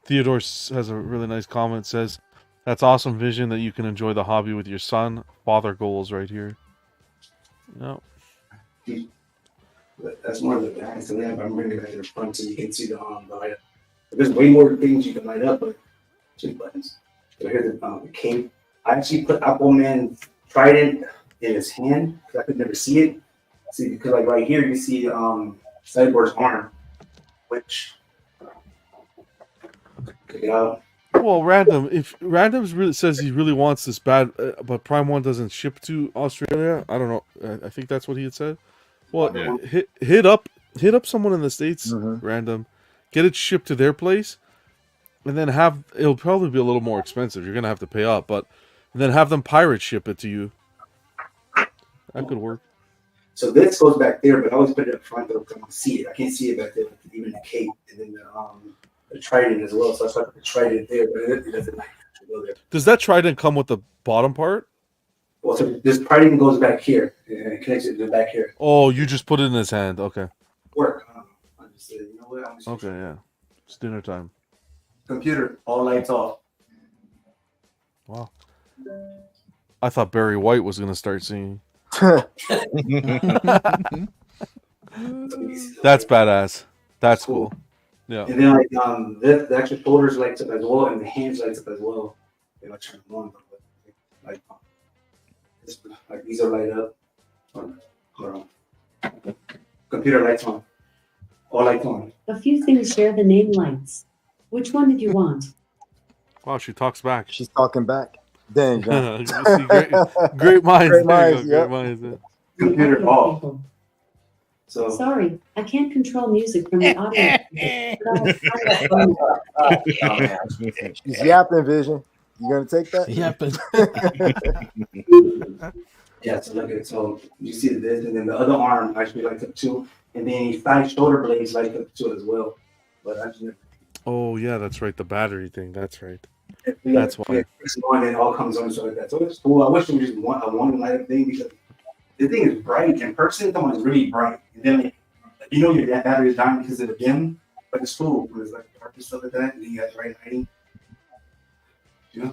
Theodore has a really nice comment. Says, "That's awesome vision that you can enjoy the hobby with your son. Father goals right here." No. That's one of the backs to that. I'm bringing it back to the front so you can see the light up. There's way more things you can light up, but 2 buttons. So here's the cape. I actually put Aquaman's trident in his hand because I could never see it. See, because like right here you see Cyborg's arm, which Well, if Random's really says he really wants this bad, but Prime 1 doesn't ship to Australia. I don't know. I think that's what he had said. Well, Yeah. hit up someone in the States, Random, get it shipped to their place, and then it'll probably be a little more expensive. You're gonna have to pay up, but and then have them pirate ship it to you. That could work. So this goes back there, but I always put it up front though because I can see it. I can't see it back there, even the cape and then the trident as well. So I put the trident there, but it doesn't like go there. Does that trident come with the bottom part? Well, so this trident goes back here and it connects it to the back here. Oh, you just put it in his hand. Okay. Work. I just said, you know what? I'm just Okay, yeah. It's dinner time. computer, all lights off. Wow. I thought Barry White was gonna start singing. That's badass. That's cool. Yeah. And then like the actual shoulders lights up as well, and the hands lights up as well. They like turn them on, but like these are light up. Hold on. Computer lights on. All lights on. A few things share the name lights. Which one did you want? Wow, she talks back. She's talking back. Dang, John. See, great minds. Great minds, Great yep. minds. Yeah. Computer off. So Sorry, I can't control music from the audio. She's yapping, Vision. You gonna take that? Yapping. yeah, so look at it. So you see this, and then the other arm actually lights up too, and then his side shoulder blades light up too as well. But I just Oh yeah, that's right. The battery thing. That's right. that's why. One and it all comes on so like that. So it's cool. I wish it was just one light up thing because the thing is bright in person. Someone is really bright, and then like, you know your battery is dying because of the dim, but it's cool when it's like dark and stuff like that, and then you got the right lighting. Yeah.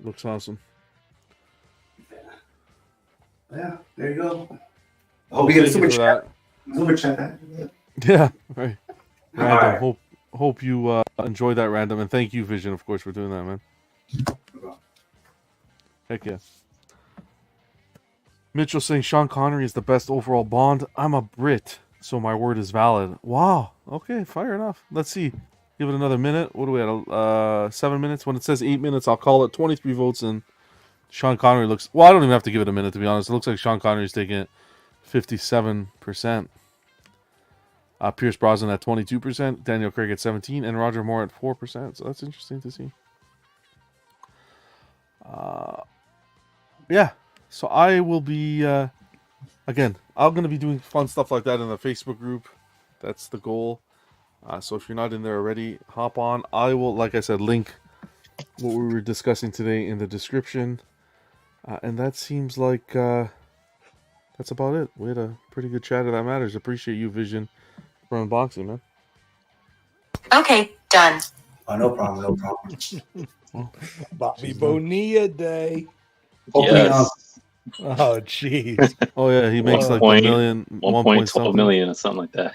Looks awesome. Yeah, there you go. I hope you get a super chat. Super chat. Yeah, right. Random. Right. Hope you enjoy that, Random, and thank you, Vision, of course, for doing that, man. Heck yeah. Mitchell saying Sean Connery is the best overall Bond. I'm a Brit, so my word is valid. Wow. Okay, fair enough. Let's see. Give it another minute. What do we have? 7 minutes. When it says 8 minutes, I'll call it. 23 votes, and Sean Connery looks... Well, I don't even have to give it a minute, to be honest. It looks like Sean Connery's taking it 57%. Pierce Brosnan at 22%, Daniel Craig at 17%, and Roger Moore at 4%. So that's interesting to see. Yeah. So I will be... again, I'm going to be doing fun stuff like that in the Facebook group. That's the goal. So if you're not in there already, hop on. I will, like I said, link what we were discussing today in the description. And that seems like that's about it. We had a pretty good chat of That Matters. Appreciate you, Vision, for unboxing, man. Okay, done. Oh, no problem, no problem. Bobby Bonilla Day. Yes. Oh, jeez. Oh, yeah, he makes like Point- a million, 1.12 million or something like that.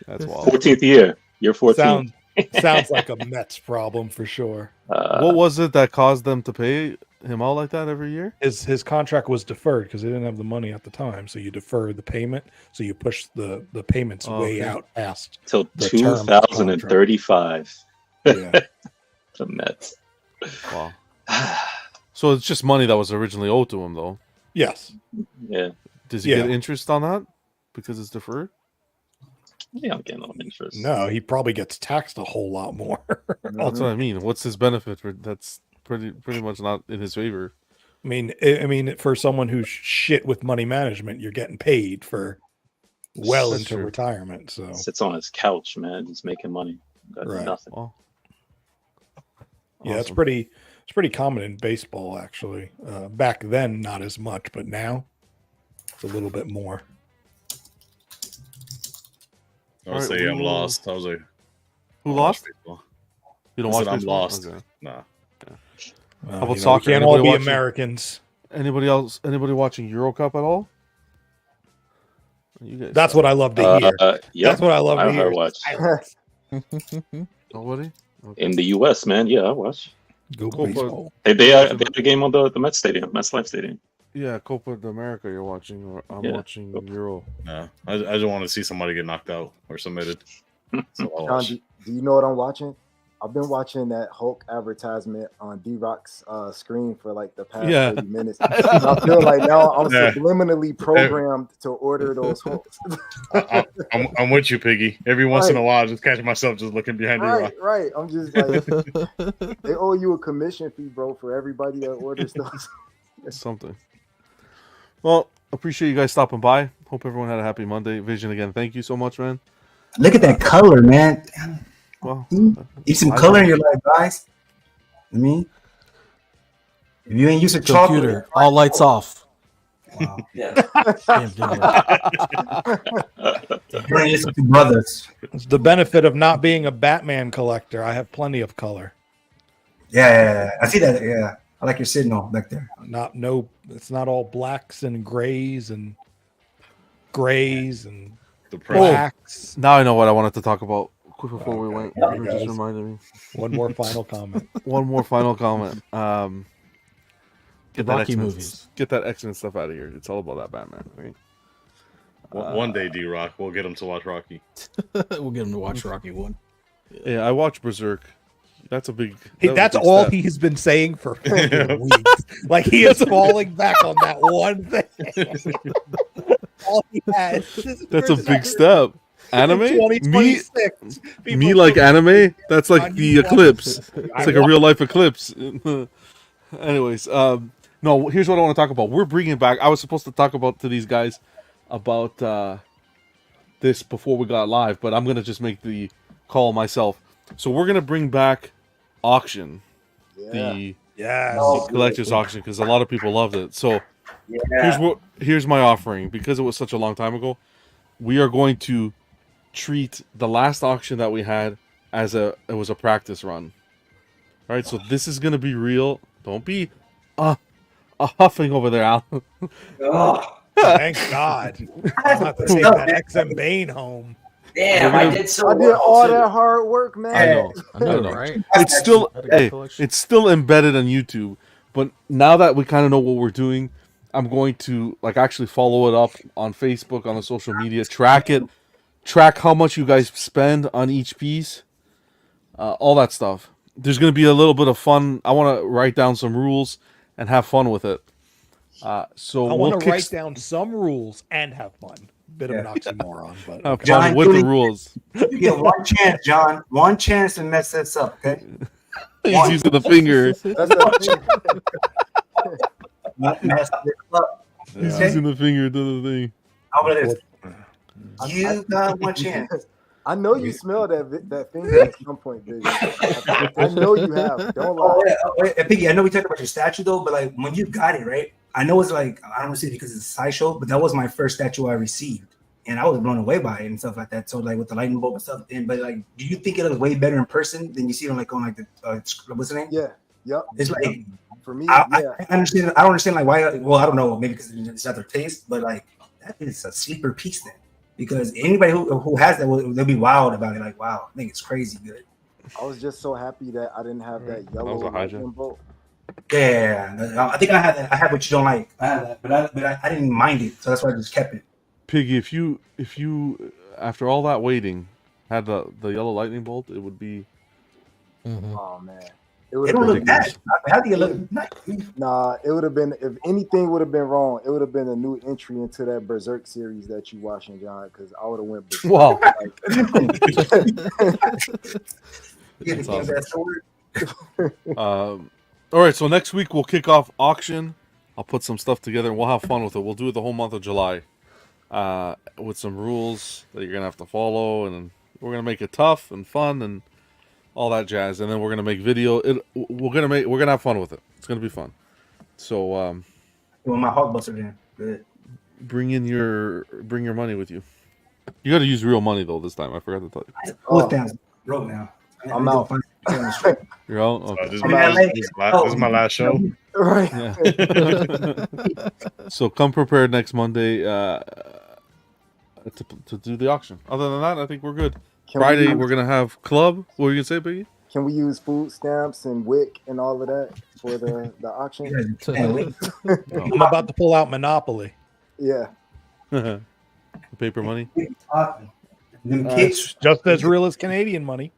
That's wild. 14th year. Year 14. Sounds like a Mets problem for sure. What was it that caused them to pay him out like that every year? His contract was deferred because they didn't have the money at the time, so you defer the payment, so you push the payments way out past till the term of the contract. 2035. Yeah. The Mets. Wow. So it's just money that was originally owed to him, though. Yes. Yeah. Does he get interest on that because it's deferred? Yeah, I'm getting no interest. No, he probably gets taxed a whole lot more. That's what I mean. What's his benefit for that's pretty much not in his favor. I mean, for someone who's shit with money management, you're getting paid for well That's into true. retirement. So Sits on his couch, man, just making money. Got Right. nothing. Well, yeah, it's awesome. pretty common in baseball actually. Back then, not as much, but now it's a little bit more. I would Alright, say I'm we will- lost. I was like, Who I lost? watch baseball. You don't I watch said I'm baseball? lost. Okay. Nah. How about We soccer? can't all Anybody be watching- Americans. Anybody else? Anybody watching Euro Cup at all? You guys. That's what I love to hear. Yeah, That's what I love to hear. watch. Nobody. Okay. In the U.S., man, yeah, I watch. Go Cool, baseball. They have a game on the Mets Stadium, Mets Life Stadium. Yeah, Copa de America. You're watching, or I'm Yeah. watching Euro. Nah. I just want to see somebody get knocked out or submitted. So I'll John, watch. do you know what I'm watching? I've been watching that Hulk advertisement on D-Rock's screen for like the past 30 minutes. And I feel like now I'm Yeah. subliminally programmed to order those Hulks. I'm with you, Piggy. Every once in a while, I just catch myself just looking behind you. Right. I'm just like, they owe you a commission fee, bro, for everybody that orders those. Something. Well, appreciate you guys stopping by. Hope everyone had a happy Monday. Vision again. Thank you so much, man. Look at that color, man. Well, Need some color in your life, guys. I mean, if you ain't used to Computer, chocolate, all lights off. wow. Yeah. Damn, didn't work. You're gonna listen to brothers. It's the benefit of not being a Batman collector. I have plenty of color. Yeah, I see that. Yeah, I like your signal back there. It's not all blacks and grays and grays and The pressure. blacks. now I know what I wanted to talk about before we went. You just reminded me. One more final comment. One more final comment. Get that Rocky X-Men, movies. Get that X-Men stuff out of here. It's all about that Batman. Right? One day, D-Rock, we'll get him to watch Rocky. We'll get him to watch Rocky 1. Yeah, I watched Berserk. That's a big. That's all he's been saying for weeks. Like he is falling back on that one thing. All he has. That's a big step. Anime? Me 2026. like anime? That's like On the you eclipse. watch- It's like a real life eclipse. Anyways, no, here's what I want to talk about. We're bringing back. I was supposed to talk about to these guys about this before we got live, but I'm gonna just make the call myself. So we're gonna bring back auction, the collector's auction, because a lot of people loved it. So here's my offering, because it was such a long time ago. We are going to treat the last auction that we had as it was a practice run. All right, so this is gonna be real. Don't be huffing over there, Al. Oh, Thank God. I'll have to take that XM Bane home. damn, I did so I did well, all too. that hard work, man. I know, right? It's still Had a good hey, collection. it's still embedded on YouTube. But now that we kind of know what we're doing, I'm going to like actually follow it up on Facebook, on the social media, track how much you guys spend on each piece, all that stuff. There's going to be a little bit of fun. I want to write down some rules and have fun with it. So I we'll want to write down some rules and have fun. Bit of an oxymoron, but have John, fun with the rules. You get one chance, John. One chance to mess this up, okay? He's using the finger. That's the thing. Mess this up. He's Okay? using the finger to the thing. How about this? You got one chance. I know you smell that finger at some point, Vision. I know you have. Don't lie. Piggy, I know we talked about your statue though, but like when you got it, right? I know it's like I don't want to say because it's a sideshow, but that was my first statue I received, and I was blown away by it and stuff like that. So like with the lightning bolt and stuff, but like, do you think it looks way better in person than you see it on the what's the name? Yeah. Yep. It's like For me, I yeah. understand. I don't understand like why. Well, I don't know. Maybe because it's not their taste, but like that is a sleeper piece then. Because anybody who has that, they'll be wild about it. Like, wow, I think it's crazy good. I was just so happy that I didn't have that yellow was a hijack. lightning bolt. Yeah, I think I had that. I had what you don't like. I had that, but I didn't mind it, so that's why I just kept it. Piggy, if you after all that waiting had the yellow lightning bolt, it would be Oh man, It don't look bad. How do you look nice? Nah, it would have been, if anything would have been wrong, it would have been a new entry into that Berserk series that you watching, John, because I would have went Berserk. Wow. That's awesome. All right, so next week we'll kick off auction. I'll put some stuff together and we'll have fun with it. We'll do it the whole month of July with some rules that you're gonna have to follow, and we're gonna make it tough and fun and all that jazz. And then we're gonna make video. We're gonna have fun with it. It's gonna be fun. So well, my Hulkbuster then. Good. Bring your money with you. You got to use real money though this time. I forgot to tell you. Broke now. I'm out. You're out. So Okay. this is my last show. Right. Yeah. So come prepared next Monday to do the auction. Other than that, I think we're good. Friday we're gonna have club. What were you gonna say, Biggie? Can we use food stamps and WIC and all of that for the auction? I'm about to pull out Monopoly. Yeah. Paper money. It's just as real as Canadian money.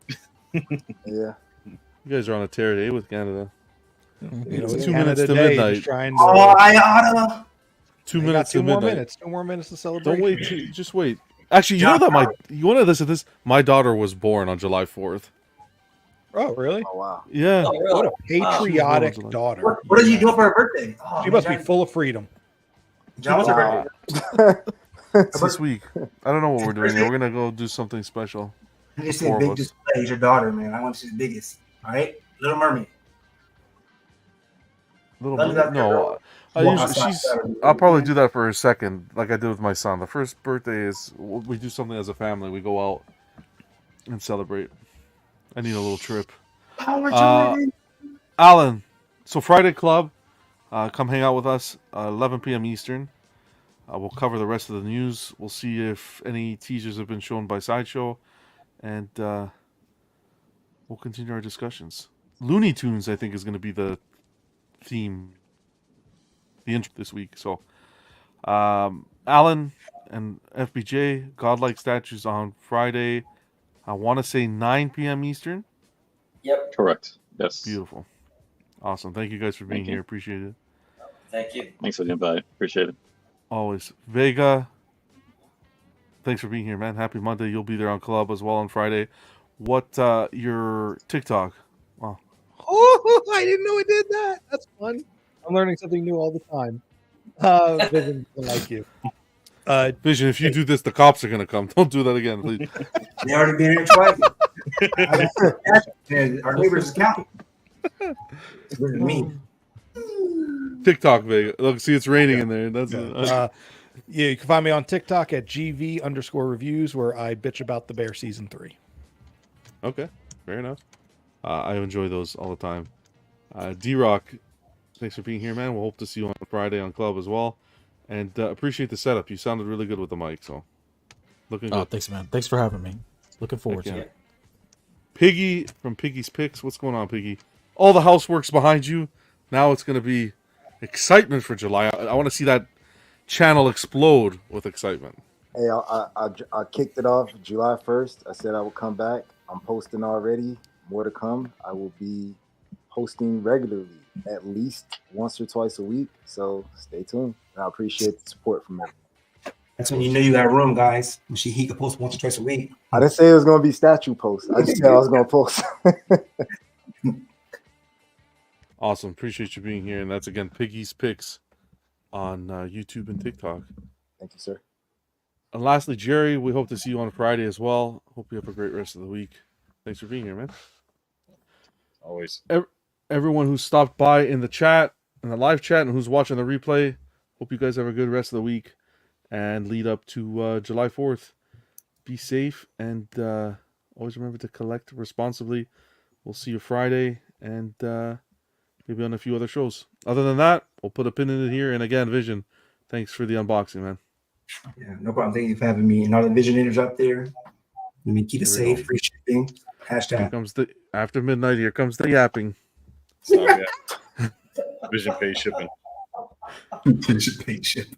Yeah. You guys are on a tear today with Canada. You know, It's Canada 2 minutes to Day, midnight. just trying to, I oughta. 2 we minutes got to midnight. 2 more minutes to celebrate. Don't wait. Just wait. Actually, you know that you want to listen to this? My daughter was born on July 4th. Oh, really? Oh, wow. Yeah. Oh, really? What a patriotic daughter. What did you do for her birthday? Oh, She must be full of freedom. John, what's her birthday? It's this week. I don't know what we're doing. We're gonna go do something special. I just see a Four of big us. display. It's your daughter, man. I want to see the biggest. All right, Little Mermaid. No, I Walk usually outside she's. Saturday. I'll probably do that for her second, like I did with my son. The first birthday is we do something as a family. We go out and celebrate. I need a little trip. Alan, so Friday Club, come hang out with us, 11 p.m. Eastern. We'll cover the rest of the news. We'll see if any teasers have been shown by Sideshow, and we'll continue our discussions. Looney Tunes, I think, is going to be the theme, the intro this week. So, Alan and FBJ, Godlike Statues on Friday. I want to say 9 p.m. Eastern. Yep. Correct. Yes. Beautiful. Awesome. Thank you guys for being here. Appreciate it. Thank you. Thanks for the invite. Appreciate it. Always. Vega, thanks for being here, man. Happy Monday. You'll be there on Club as well on Friday. What, your TikTok? Wow. Oh, I didn't know it did that. That's fun. I'm learning something new all the time. Vision, like you. Vision, if you do this, the cops are going to come. Don't do that again, please. They already been here twice. Our neighbors is counting. It's me. TikTok, Vega. Look, see, it's raining in there. That's it. Yeah, you can find me on TikTok at GV_reviews, where I bitch about the Bear season 3. Okay, fair enough. I enjoy those all the time. D-Rock, thanks for being here, man. We'll hope to see you on Friday on Club as well. And appreciate the setup. You sounded really good with the mic, so looking good. Thanks, man. Thanks for having me. Looking forward to it. Piggy from Piggy's Picks. What's going on, Piggy? All the housework's behind you. Now it's going to be excitement for July. I want to see that channel explode with excitement. Hey, I kicked it off July 1st. I said I would come back. I'm posting already. More to come. I will be posting regularly, at least once or twice a week. So stay tuned. And I appreciate the support from everyone. That's when you know you got room, guys. When he could post once or twice a week. I didn't say it was going to be statue posts. I just said I was going to post. Awesome. Appreciate you being here. And that's, again, Piggy's Picks on YouTube and TikTok. Thank you, sir. And lastly, Jerry, we hope to see you on Friday as well. Hope you have a great rest of the week. Thanks for being here, man. Always. Everyone who stopped by in the chat, in the live chat, and who's watching the replay, hope you guys have a good rest of the week and lead up to July 4th. Be safe and always remember to collect responsibly. We'll see you Friday and maybe on a few other shows. Other than that, we'll put a pin in it here. And again, Vision, thanks for the unboxing, man. Yeah, no problem. Thank you for having me. And all the Visionaries up there. Let me keep it safe. Free shipping. Hashtag. Here comes the after midnight. Here comes the yapping. So, yeah. Vision pay shipping. Vision pay shipping.